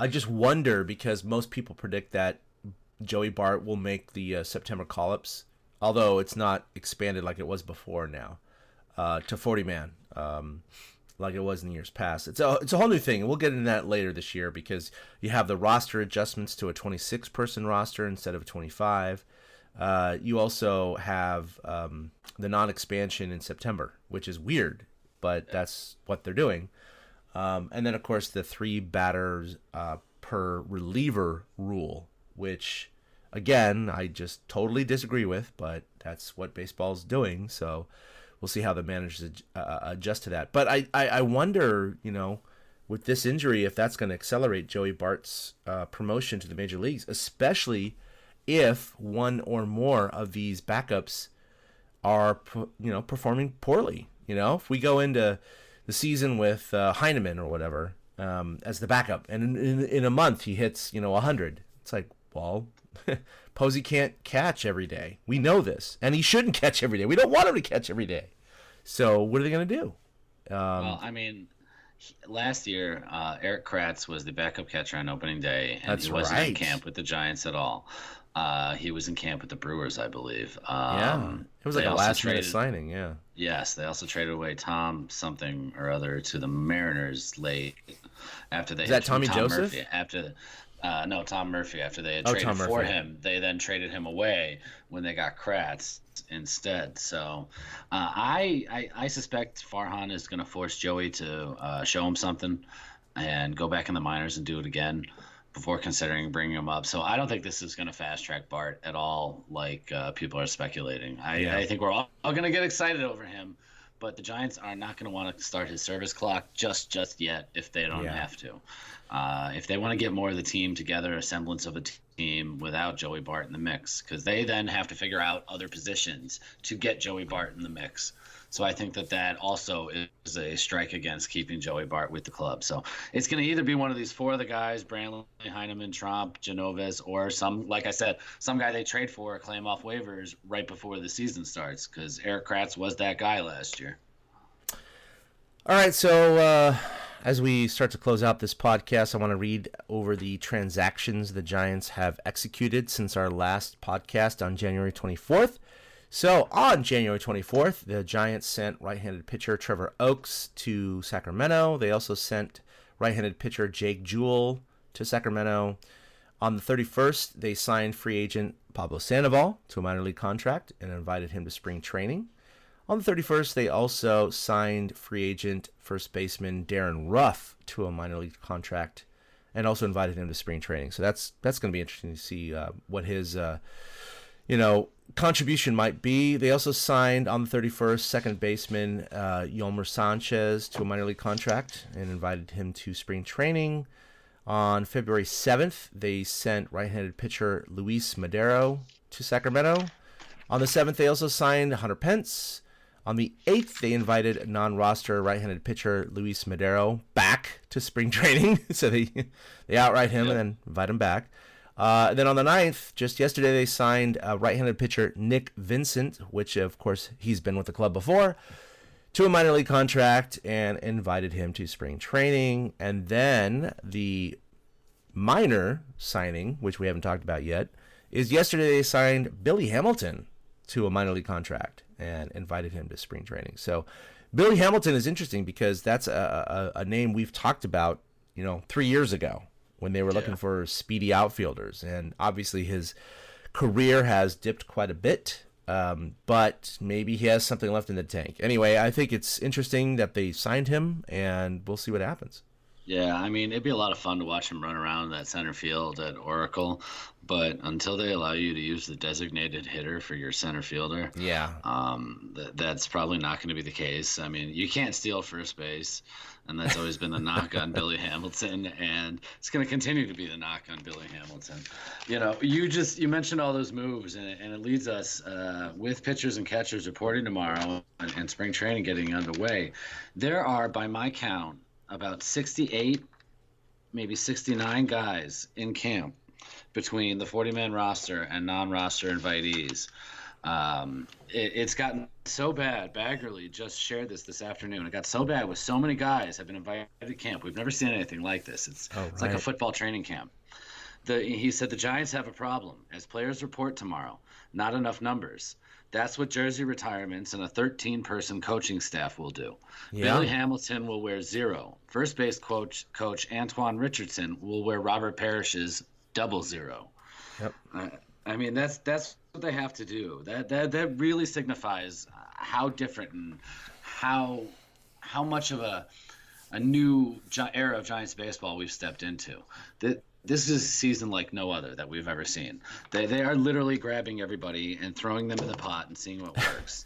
I just wonder, because most people predict that Joey Bart will make the September call-ups, although it's not expanded like it was before now, to 40-man, like it was in years past. It's a whole new thing, and we'll get into that later this year because you have the roster adjustments to a 26-person roster instead of a 25. You also have the non-expansion in September, which is weird, but that's what they're doing. And then, of course, the 3 batters per reliever rule, which, again, I just totally disagree with, but that's what baseball's doing. So we'll see how the managers adjust to that. But I wonder, with this injury, if that's going to accelerate Joey Bart's promotion to the major leagues, especially if one or more of these backups are, performing poorly. If we go into the season with Heineman or whatever as the backup, and in a month he hits, 100, it's like, well, Posey can't catch every day. We know this, and he shouldn't catch every day. We don't want him to catch every day. So what are they going to do? Well, I mean, last year, Eric Kratz was the backup catcher on opening day, and he wasn't in camp with the Giants at all. He was in camp with the Brewers, I believe. It was like a last-minute signing, yeah. Yes, they also traded away Tom something or other to the Mariners late after they. Is that Tommy Joseph? Murphy, no, Tom Murphy. After they had traded for him, they then traded him away when they got Kratz instead. So I suspect Farhan is going to force Joey to show him something and go back in the minors and do it again before considering bringing him up. So I don't think this is going to fast track Bart at all, like people are speculating. I think we're all going to get excited over him, but the Giants are not going to want to start his service clock just yet if they don't have to. If they want to get more of the team together, a semblance of a team without Joey Bart in the mix, because they then have to figure out other positions to get Joey Bart in the mix. So I think that also is a strike against keeping Joey Bart with the club. So it's going to either be one of these 4 of the guys, Brantley, Heineman, Tromp, Genovez, or some, like I said, some guy they trade for or claim off waivers right before the season starts, because Eric Kratz was that guy last year. All right, so as we start to close out this podcast, I want to read over the transactions the Giants have executed since our last podcast on January 24th. So on January 24th, the Giants sent right-handed pitcher Trevor Oakes to Sacramento. They also sent right-handed pitcher Jake Jewell to Sacramento. On the 31st, they signed free agent Pablo Sandoval to a minor league contract and invited him to spring training. On the 31st, they also signed free agent first baseman Darren Ruff to a minor league contract and also invited him to spring training. So that's going to be interesting to see what his contribution might be. They also signed on the 31st second baseman Yolmer Sanchez to a minor league contract and invited him to spring training. On February 7th, they sent right-handed pitcher Luis Madero to Sacramento. On the 7th, they also signed Hunter Pence. On the 8th, they invited non-roster right-handed pitcher Luis Madero back to spring training. So they outright him and then invite him back. Then on the 9th, just yesterday, they signed right-handed pitcher Nick Vincent, which, of course, he's been with the club before, to a minor league contract and invited him to spring training. And then the minor signing, which we haven't talked about yet, is yesterday they signed Billy Hamilton to a minor league contract and invited him to spring training. So Billy Hamilton is interesting because that's a name we've talked about, 3 years ago when they were looking for speedy outfielders. And obviously his career has dipped quite a bit, but maybe he has something left in the tank. Anyway, I think it's interesting that they signed him, and we'll see what happens. Yeah, I mean, it'd be a lot of fun to watch him run around that center field at Oracle, but until they allow you to use the designated hitter for your center fielder, that's probably not going to be the case. I mean, you can't steal first base, and that's always been the knock on Billy Hamilton, and it's going to continue to be the knock on Billy Hamilton. You mentioned all those moves, and it leads us with pitchers and catchers reporting tomorrow and spring training getting underway. There are, by my count, about 68, maybe 69 guys in camp between the 40-man roster and non-roster invitees. It's gotten so bad. Baggerly just shared this afternoon. It got so bad with so many guys have been invited to camp. We've never seen anything like this. It's like a football training camp. He said the Giants have a problem. As players report tomorrow, not enough numbers. That's what jersey retirements and a 13-person coaching staff will do. Yeah. Billy Hamilton will wear 0. First base coach Antoine Richardson will wear Robert Parrish's 00. Yep. I mean, that's what they have to do. That really signifies how different and how much of a new era of Giants baseball we've stepped into. This is a season like no other that we've ever seen. They are literally grabbing everybody and throwing them in the pot and seeing what works.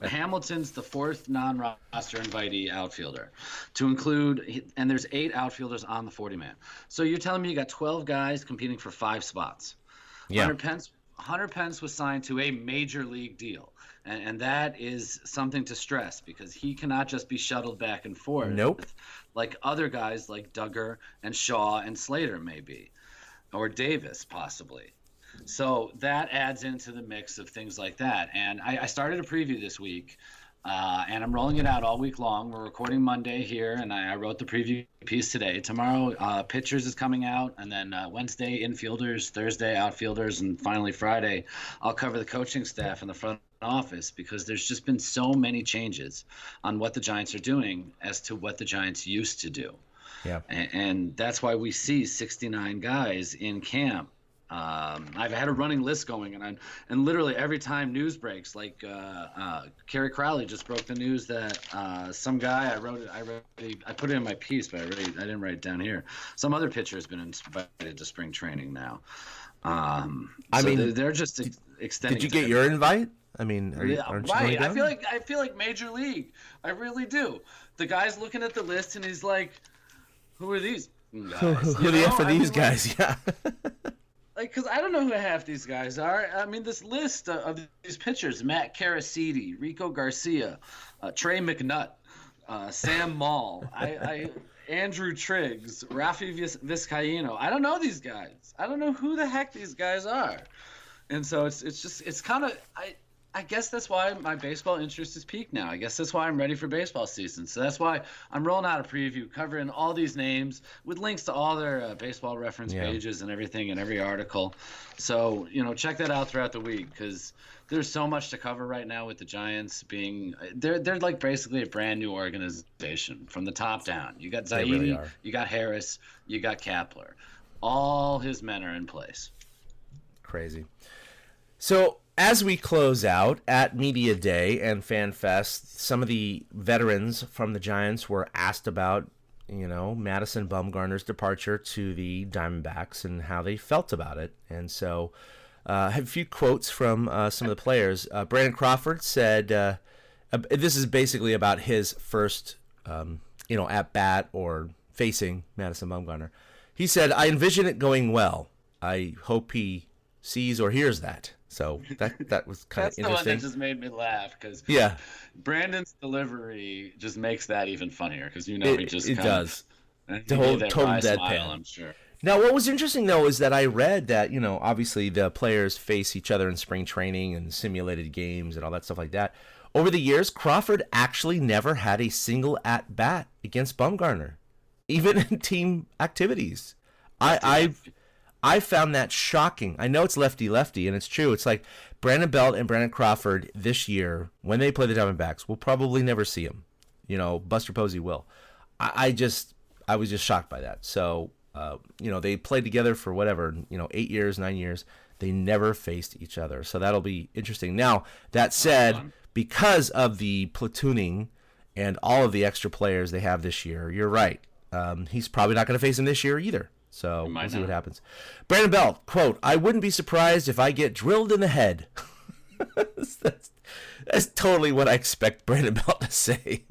Hamilton's the 4th non-roster invitee outfielder to include, and there's 8 outfielders on the 40-man. So you're telling me you got 12 guys competing for 5 spots. Yeah. Hunter Pence was signed to a major league deal. And that is something to stress because he cannot just be shuttled back and forth. Nope. Like other guys like Duggar and Shaw and Slater maybe, or Davis possibly. So that adds into the mix of things like that. And I started a preview this week, and I'm rolling it out all week long. We're recording Monday here, and I wrote the preview piece today. Tomorrow, pitchers is coming out, and then Wednesday, infielders, Thursday, outfielders, and finally Friday, I'll cover the coaching staff in the front office because there's just been so many changes on what the Giants are doing as to what the Giants used to do. Yeah. And that's why we see 69 guys in camp. I've had a running list going, and literally every time news breaks, like Kerry Crowley just broke the news that some guy I put it in my piece, but I didn't write it down here. Some other pitcher has been invited to spring training now. They're just extending. Did you get your invite? I mean, aren't you right. I feel like Major League. I really do. The guy's looking at the list and he's like, "Who are these guys? Who are the F for these guys?" Yeah. Because I don't know who half these guys are. I mean, this list of these pitchers: Matt Caracidi, Rico Garcia, Trey McNutt, Sam Maul, Andrew Triggs, Rafi Vizcaíno. I don't know these guys. I don't know who the heck these guys are. And so it's kind of I guess that's why my baseball interest is peaked now. I guess that's why I'm ready for baseball season. So that's why I'm rolling out a preview covering all these names with links to all their baseball reference pages and everything in every article. So, check that out throughout the week because there's so much to cover right now with the Giants being they're like basically a brand new organization from the top down. You got Zaidi, really you got Harris, you got Kapler. All his men are in place. Crazy. So as we close out at Media Day and FanFest, some of the veterans from the Giants were asked about, Madison Bumgarner's departure to the Diamondbacks and how they felt about it. And so I have a few quotes from some of the players. Brandon Crawford said, this is basically about his first, at bat or facing Madison Bumgarner. He said, "I envision it going well. I hope he sees or hears that." So that was kind of interesting. That's the one that just made me laugh because Brandon's delivery just makes that even funnier because he just does the whole total deadpan. I'm sure. Now, what was interesting though is that I read that obviously the players face each other in spring training and simulated games and all that stuff like that. Over the years, Crawford actually never had a single at bat against Bumgarner, even in team activities. I I found that shocking. I know it's lefty-lefty, and it's true. It's like Brandon Belt and Brandon Crawford this year, when they play the Diamondbacks, we'll probably never see them. Buster Posey will. I was just shocked by that. So, they played together for 8 years, 9 years. They never faced each other. So that'll be interesting. Now, that said, because of the platooning and all of the extra players they have this year, you're right. He's probably not going to face him this year either. So we'll see what happens. Brandon Belt, quote, "I wouldn't be surprised if I get drilled in the head." that's totally what I expect Brandon Belt to say.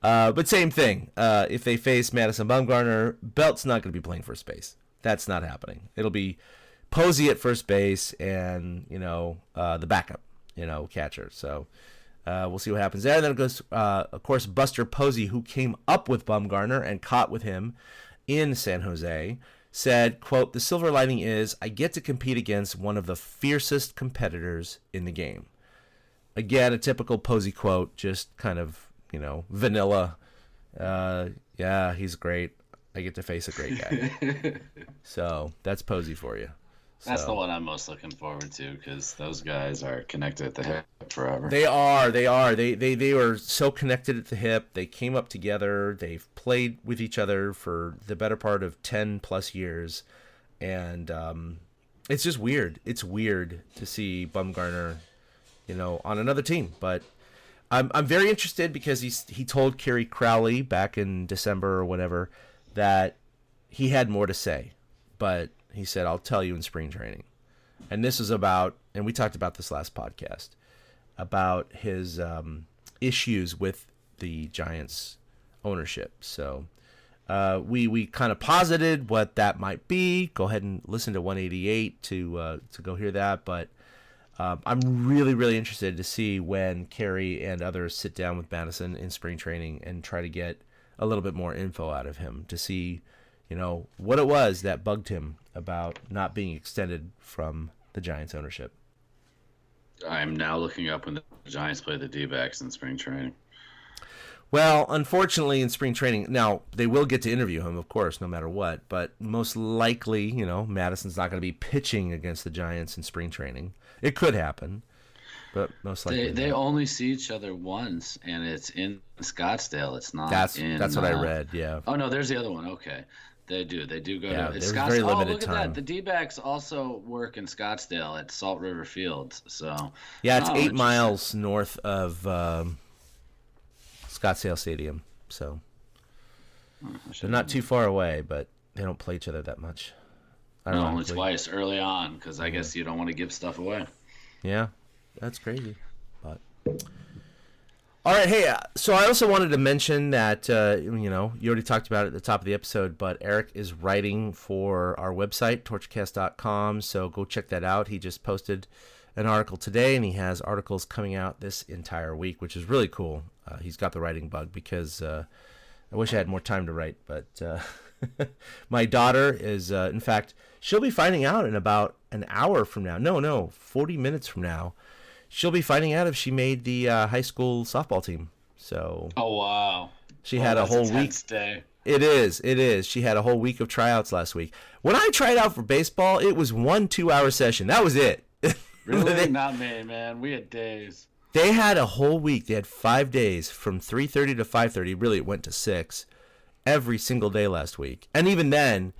But same thing. If they face Madison Bumgarner, Belt's not going to be playing first base. That's not happening. It'll be Posey at first base and, the backup, catcher. So we'll see what happens there. And then it goes, of course, Buster Posey, who came up with Bumgarner and caught with him in San Jose, said, quote, "The silver lining is I get to compete against one of the fiercest competitors in the game." Again, a typical Posey quote, just kind of, vanilla. Yeah, he's great. I get to face a great guy. So that's Posey for you. That's the one I'm most looking forward to, because those guys are connected at the hip forever. They are. They were so connected at the hip. They came up together. They've played with each other for the better part of 10 plus years. And it's just weird. It's weird to see Bumgarner, on another team. But I'm very interested because he told Kerry Crowley back in December or whatever that he had more to say. But he said, "I'll tell you in spring training." And this is about, and we talked about this last podcast, about his issues with the Giants ownership. So we kind of posited what that might be. Go ahead and listen to 188 to go hear that. But I'm really, really interested to see when Kerry and others sit down with Madison in spring training and try to get a little bit more info out of him to see, what it was that bugged him about not being extended from the Giants ownership. I'm now looking up when the Giants play the D-backs in spring training. Well, unfortunately, in spring training, now they will get to interview him, of course, no matter what. But most likely, Madison's not going to be pitching against the Giants in spring training. It could happen, but most likely they only see each other once, and it's in Scottsdale. It's not. That's what I read. Yeah. Oh no, there's the other one. Okay. They do go yeah, to Scottsdale. Very limited look time. at that. The D-backs also work in Scottsdale at Salt River Fields. So yeah, it's 8 miles north of Scottsdale Stadium. So they're not too far away, but they don't play each other that much. No, only twice early on, because I guess you don't want to give stuff away. Yeah, that's crazy. But all right, hey, so I also wanted to mention that, you already talked about it at the top of the episode, but Eric is writing for our website, torchcast.com, so go check that out. He just posted an article today, and he has articles coming out this entire week, which is really cool. He's got the writing bug because I wish I had more time to write, but my daughter is, in fact, she'll be finding out in about an hour from now. No, 40 minutes from now. She'll be finding out if she made the high school softball team. So. Oh wow! She had a whole week. Day. It is. She had a whole week of tryouts last week. When I tried out for baseball, it was 1 2-hour session. That was it. Really? Not me, man. We had days. They had a whole week. They had 5 days from 3:30 to 5:30. Really, it went to 6 every single day last week. And even then,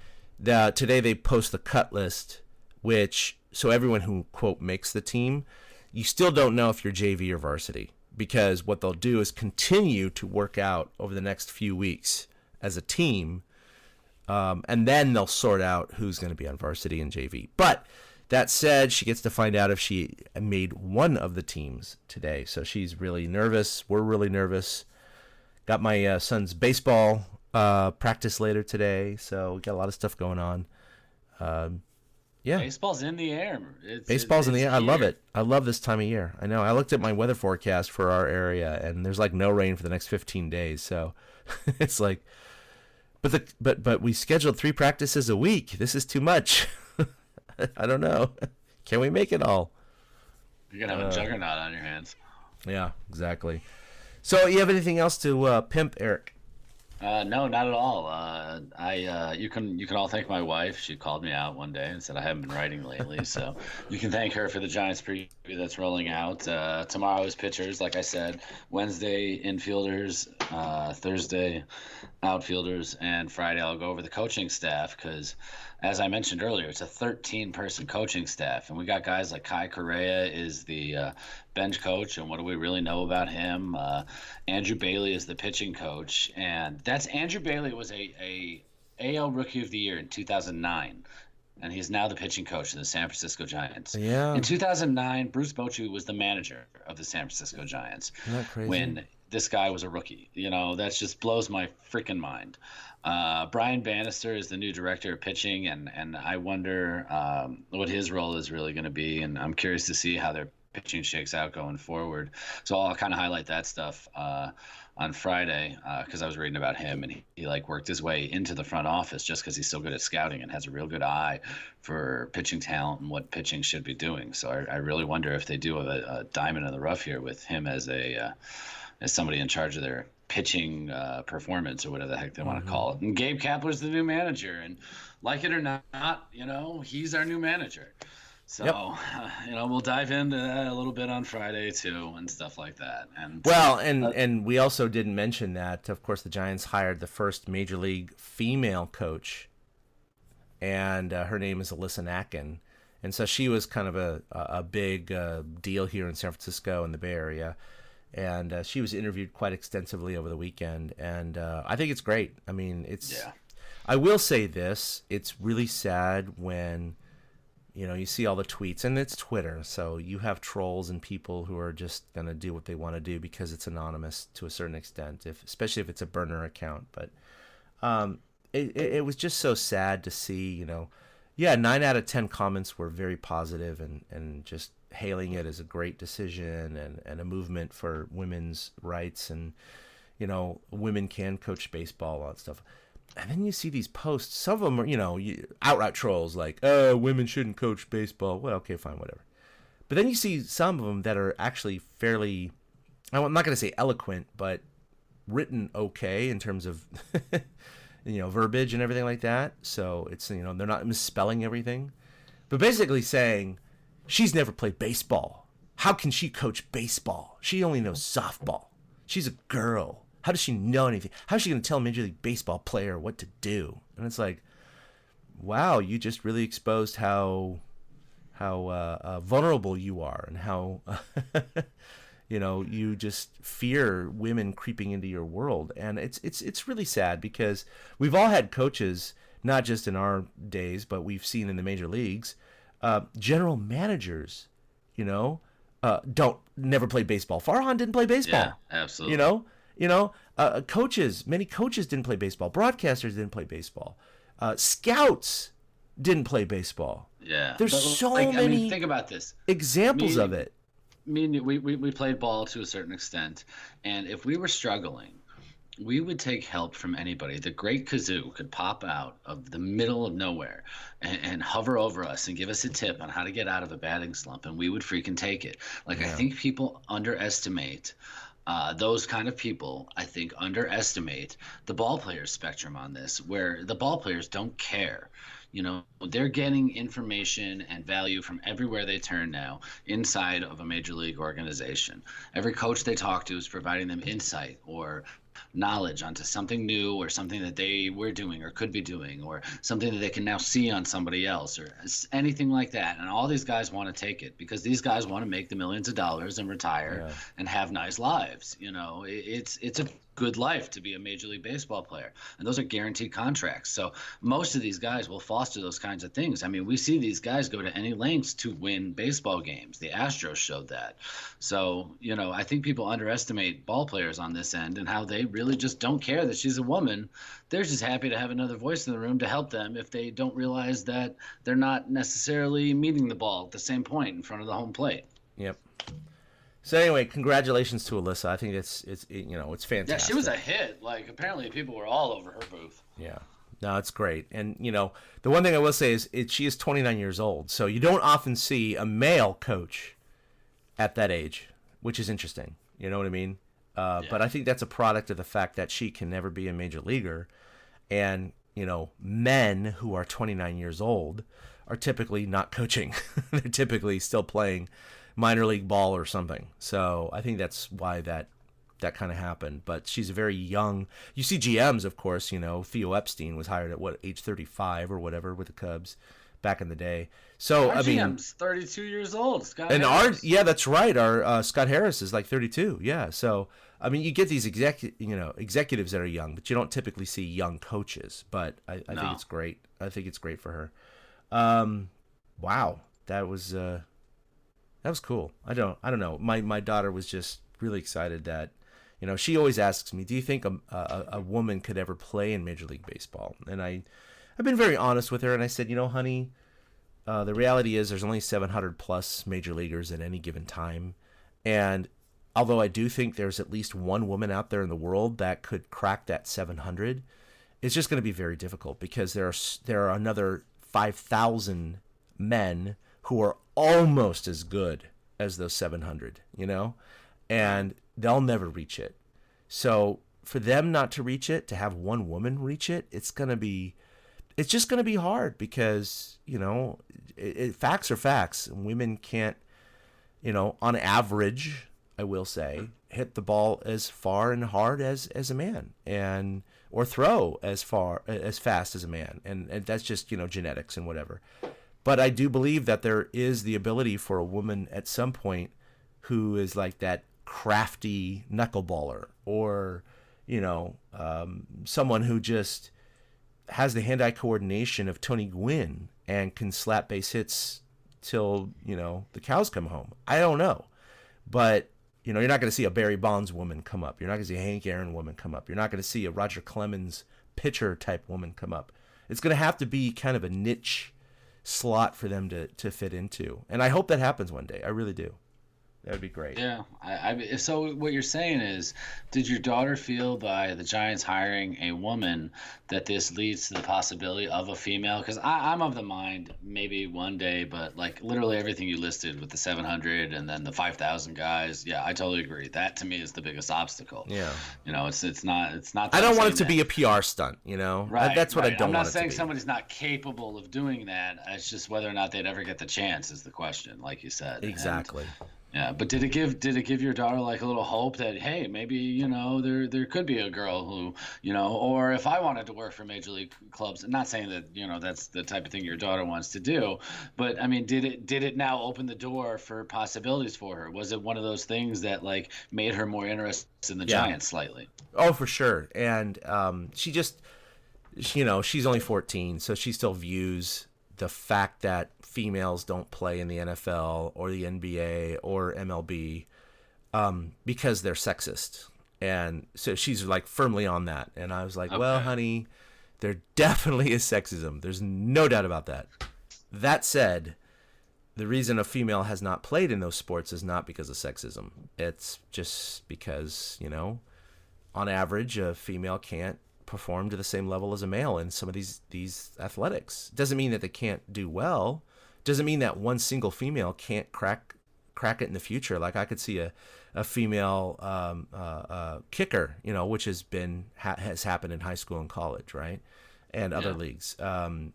today they post the cut list, so everyone who quote makes the team. You still don't know if you're JV or varsity, because what they'll do is continue to work out over the next few weeks as a team, and then they'll sort out who's going to be on varsity and JV. But that said, she gets to find out if she made one of the teams today, so she's really nervous. We're really nervous. Got my son's baseball practice later today, so we got a lot of stuff going on. Yeah. Baseball's in the air. Baseball's in the air. I love it. I love this time of year. I know. I looked at my weather forecast for our area, and there's like no rain for the next 15 days. So it's like, but we scheduled 3 practices a week. This is too much. I don't know. Can we make it all? You're gonna have a juggernaut on your hands. Yeah, exactly. So you have anything else to pimp, Eric? No, not at all. You can all thank my wife. She called me out one day and said I haven't been writing lately, so you can thank her for the Giants preview that's rolling out. Tomorrow is pitchers, like I said. Wednesday infielders, Thursday outfielders, and Friday I'll go over the coaching staff because, as I mentioned earlier, it's a 13-person coaching staff, and we got guys like Kai Correa is the bench coach, and what do we really know about him? Andrew Bailey is the pitching coach, and Andrew Bailey was a AL Rookie of the Year in 2009, and he's now the pitching coach of the San Francisco Giants. Yeah. In 2009, Bruce Bochy was the manager of the San Francisco Giants. Isn't that crazy? When this guy was a rookie. That just blows my freaking mind. Brian Bannister is the new director of pitching, and I wonder what his role is really going to be, and I'm curious to see how their pitching shakes out going forward. So I'll kind of highlight that stuff on Friday because I was reading about him, and he like worked his way into the front office just because he's so good at scouting and has a real good eye for pitching talent and what pitching should be doing. So I really wonder if they do a diamond in the rough here with him as somebody in charge of their pitching performance or whatever the heck they want to call it. And Gabe Kapler's the new manager, and like it or not, he's our new manager. So, we'll dive into that a little bit on Friday too and stuff like that. And and we also didn't mention that, of course, the Giants hired the first Major League female coach, and her name is Alyssa Nacken. And so she was kind of a big deal here in San Francisco and the Bay Area. And she was interviewed quite extensively over the weekend. And I think it's great. I mean, I will say this. It's really sad when, you see all the tweets. And it's Twitter. So you have trolls and people who are just going to do what they want to do because it's anonymous to a certain extent, especially if it's a burner account. But it was just so sad to see, 9 out of 10 comments were very positive and just hailing it as a great decision and a movement for women's rights and, women can coach baseball, all that stuff. And then you see these posts. Some of them are, outright trolls like, oh, women shouldn't coach baseball. Well, okay, fine, whatever. But then you see some of them that are actually fairly, I'm not going to say eloquent, but written okay in terms of, verbiage and everything like that. So it's, they're not misspelling everything. But basically saying, she's never played baseball. How can she coach baseball? She only knows softball. She's a girl. How does she know anything? How is she going to tell a Major League Baseball player what to do? And it's like, wow, you just really exposed how vulnerable you are and how, you just fear women creeping into your world. And it's really sad because we've all had coaches, not just in our days, but we've seen in the major leagues, general managers, don't never play baseball. Farhan didn't play baseball. Yeah, absolutely. Coaches, many coaches didn't play baseball. Broadcasters didn't play baseball. Scouts didn't play baseball. Yeah. There's many think about this. examples of it. We played ball to a certain extent, and if we were struggling, we would take help from anybody. The great kazoo could pop out of the middle of nowhere and hover over us and give us a tip on how to get out of a batting slump, and we would freaking take it. I think people underestimate those kind of people. I think underestimate the ball players spectrum on this, where the ball players don't care. They're getting information and value from everywhere they turn now inside of a major league organization. Every coach they talk to is providing them insight or knowledge onto something new or something that they were doing or could be doing or something that they can now see on somebody else or anything like that. And all these guys want to take it because these guys want to make the millions of dollars and retire and have nice lives. It's a good life to be a Major League Baseball player, and those are guaranteed contracts. So most of these guys will foster those kinds of things. I mean, we see these guys go to any lengths to win baseball games. The Astros showed that. So, I think people underestimate ball players on this end and how they really just don't care that she's a woman. They're just happy to have another voice in the room to help them if they don't realize that they're not necessarily meeting the ball at the same point in front of the home plate. Yep. So anyway, congratulations to Alyssa. I think it's fantastic. Yeah, she was a hit. Apparently people were all over her booth. Yeah. No, it's great. And, the one thing I will say is she is 29 years old. So you don't often see a male coach at that age, which is interesting. You know what I mean? But I think that's a product of the fact that she can never be a major leaguer. And, men who are 29 years old are typically not coaching. They're typically still playing minor league ball or something. So I think that's why that kind of happened. But she's a very young. You see GMs, of course. Theo Epstein was hired at age 35 or whatever with the Cubs back in the day. So Our GM's 32 years old. Scott and Harris. that's right. Our Scott Harris is like 32. Yeah. So you get these executives that are young, but you don't typically see young coaches. But I think it's great. I think it's great for her. Wow, that was cool. I don't know. My daughter was just really excited that, she always asks me, do you think a woman could ever play in Major League Baseball? And I've been very honest with her, and I said, honey, the reality is there's only 700 plus major leaguers at any given time. And although I do think there's at least one woman out there in the world that could crack that 700, it's just going to be very difficult because there are another 5,000 men who are almost as good as those 700, and they'll never reach it. So for them not to reach it, to have one woman reach it, it's just going to be hard because, facts are facts. Women can't, on average, I will say, hit the ball as far and hard as a man, or throw as fast as a man. And that's just, genetics and whatever. But I do believe that there is the ability for a woman at some point who is like that crafty knuckleballer, or, someone who just has the hand-eye coordination of Tony Gwynn and can slap base hits till, the cows come home. I don't know. But, you're not going to see a Barry Bonds woman come up. You're not going to see a Hank Aaron woman come up. You're not going to see a Roger Clemens pitcher type woman come up. It's going to have to be kind of a niche slot for them to fit into. And I hope that happens one day. I really do. That would be great. Yeah. So what you're saying is, did your daughter feel by the Giants hiring a woman that this leads to the possibility of a female? Because I'm of the mind maybe one day, but like literally everything you listed with the 700 and then the 5,000 guys. Yeah, I totally agree. That to me is the biggest obstacle. Yeah. It's not. I don't want it to be a PR stunt. Right. That's what I don't want it to be. I'm not saying somebody's not capable of doing that. It's just whether or not they'd ever get the chance is the question, like you said. Exactly. Yeah, but did it give your daughter like a little hope that, hey, maybe there could be a girl who or if I wanted to work for major league clubs? I'm not saying that that's the type of thing your daughter wants to do, but I mean, did it now open the door for possibilities for her? Was it one of those things that like made her more interested in the Giants slightly? Oh, for sure. And she just she's only 14, so she still views the fact that females don't play in the NFL or the NBA or MLB because they're sexist. And so she's like firmly on that. And I was like, okay. Well, honey, there definitely is sexism. There's no doubt about that. That said, the reason a female has not played in those sports is not because of sexism. It's just because, on average, a female can't perform to the same level as a male in some of these athletics. Doesn't mean that they can't do well. Doesn't mean that one single female can't crack it in the future. Like I could see a female kicker, which has happened in high school and college, right, and other leagues. The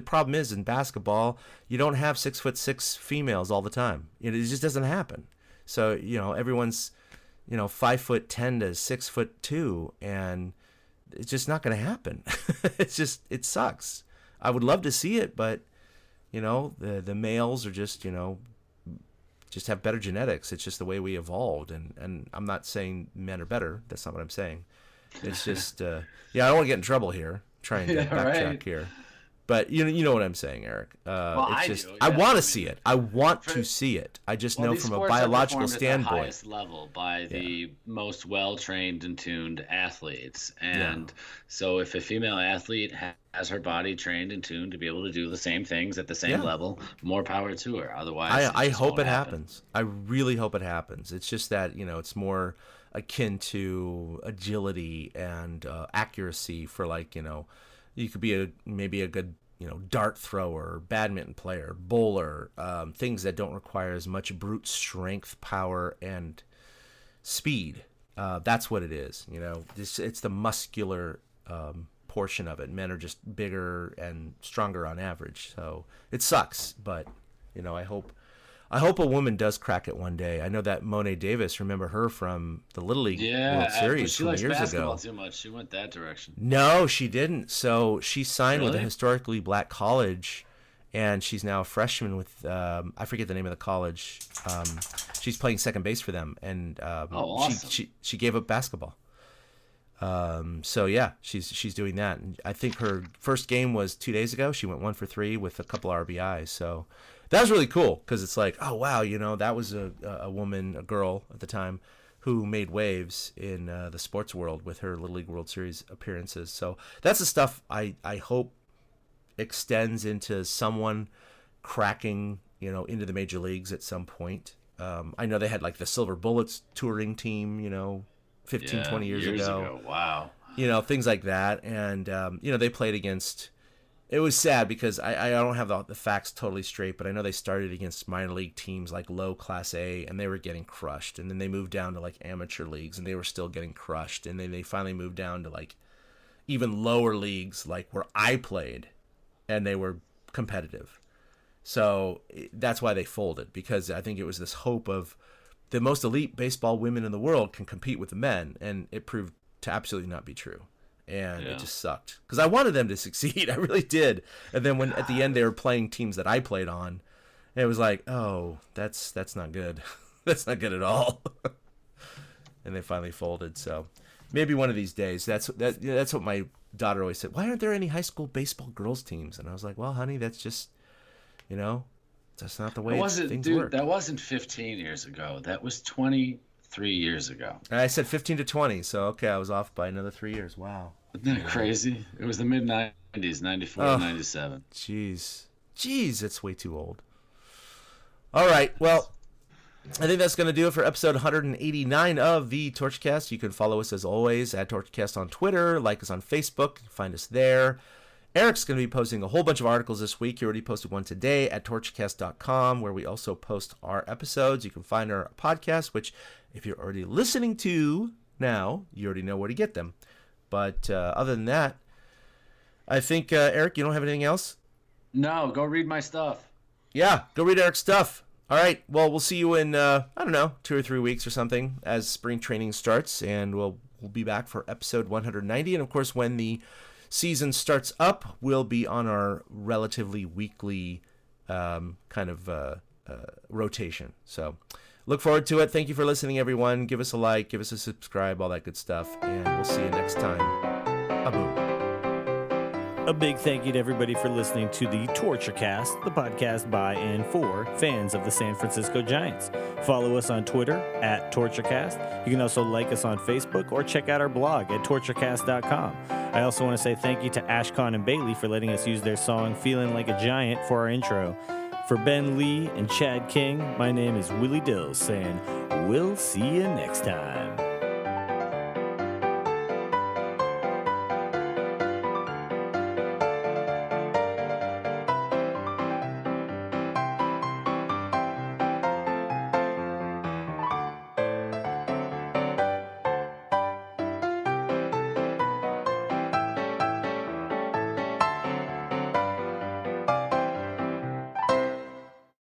problem is in basketball, you don't have 6'6" females all the time. It just doesn't happen. So everyone's 5'10" to 6'2", and it's just not going to happen. It sucks. I would love to see it, but the males are just have better genetics. It's just the way we evolved, and I'm not saying men are better. That's not what I'm saying. It's just I don't want to get in trouble here. Trying to backtrack here. But you know what I'm saying, Eric. It's just I want to see it. I want to see it. I just know from a biological standpoint. At the highest level by the most well-trained and tuned athletes, and so if a female athlete has her body trained and tuned to be able to do the same things at the same level, more power to her. Otherwise, I hope it happens. I really hope it happens. It's just that it's more akin to agility and accuracy for you could be maybe a good dart thrower, badminton player, bowler, things that don't require as much brute strength, power, and speed. That's what it is. It's the muscular portion of it. Men are just bigger and stronger on average. So it sucks, but I hope a woman does crack it one day. I know that Monet Davis, remember her from the Little League World Series she from likes years basketball ago. too much. She went that direction. No, she didn't. So she signed with a Really? historically black college, and she's now a freshman with I forget the name of the college. She's playing second base for them, and awesome. she gave up basketball. So yeah, she's doing that. And I think her first game was 2 days ago. She went 1 for 3 with a couple RBIs. So that was really cool because it's like, oh wow, that was a woman, a girl at the time, who made waves in the sports world with her Little League World Series appearances. So that's the stuff I hope extends into someone cracking, into the major leagues at some point. I know they had like the Silver Bullets touring team, 15, 20 years ago. Wow. Things like that. And, they played against, it was sad because I don't have the facts totally straight, but I know they started against minor league teams like low Class A, and they were getting crushed. And then they moved down to like amateur leagues, and they were still getting crushed. And then they finally moved down to like even lower leagues, like where I played, and they were competitive. So that's why they folded, because I think it was this hope of the most elite baseball women in the world can compete with the men, and it proved to absolutely not be true. And it just sucked because I wanted them to succeed. I really did. And then when at the end they were playing teams that I played on, it was like, oh, that's not good. That's not good at all. And they finally folded. So maybe one of these days. That's what my daughter always said. Why aren't there any high school baseball girls teams? And I was like, well, honey, that's just, that's not the way things work. That wasn't 15 years ago. That was 23 years ago. I said 15 to 20. So, okay, I was off by another 3 years. Wow. Isn't that crazy? It was the mid-90s, 94 to 97. Jeez, that's way too old. All right, well, I think that's going to do it for episode 189 of the Torchcast. You can follow us, as always, at Torchcast on Twitter, like us on Facebook, find us there. Eric's going to be posting a whole bunch of articles this week. He already posted one today at torchcast.com, where we also post our episodes. You can find our podcast, which if you're already listening to now, you already know where to get them. But other than that, I think, Eric, you don't have anything else? No, go read my stuff. Yeah, go read Eric's stuff. All right, well, we'll see you in, 2 or 3 weeks or something as spring training starts, and we'll be back for episode 190. And, of course, when the season starts up, we'll be on our relatively weekly rotation. So look forward to it. Thank you for listening, everyone. Give us a like, give us a subscribe, all that good stuff, and we'll see you next time. A-boom. A big thank you to everybody for listening to the TortureCast, the podcast by and for fans of the San Francisco Giants. Follow us on Twitter at TortureCast. You can also like us on Facebook or check out our blog at torturecast.com. I also want to say thank you to Ashcon and Bailey for letting us use their song Feeling Like a Giant for our intro. For Ben Lee and Chad King, my name is Willie Dills saying, we'll see you next time.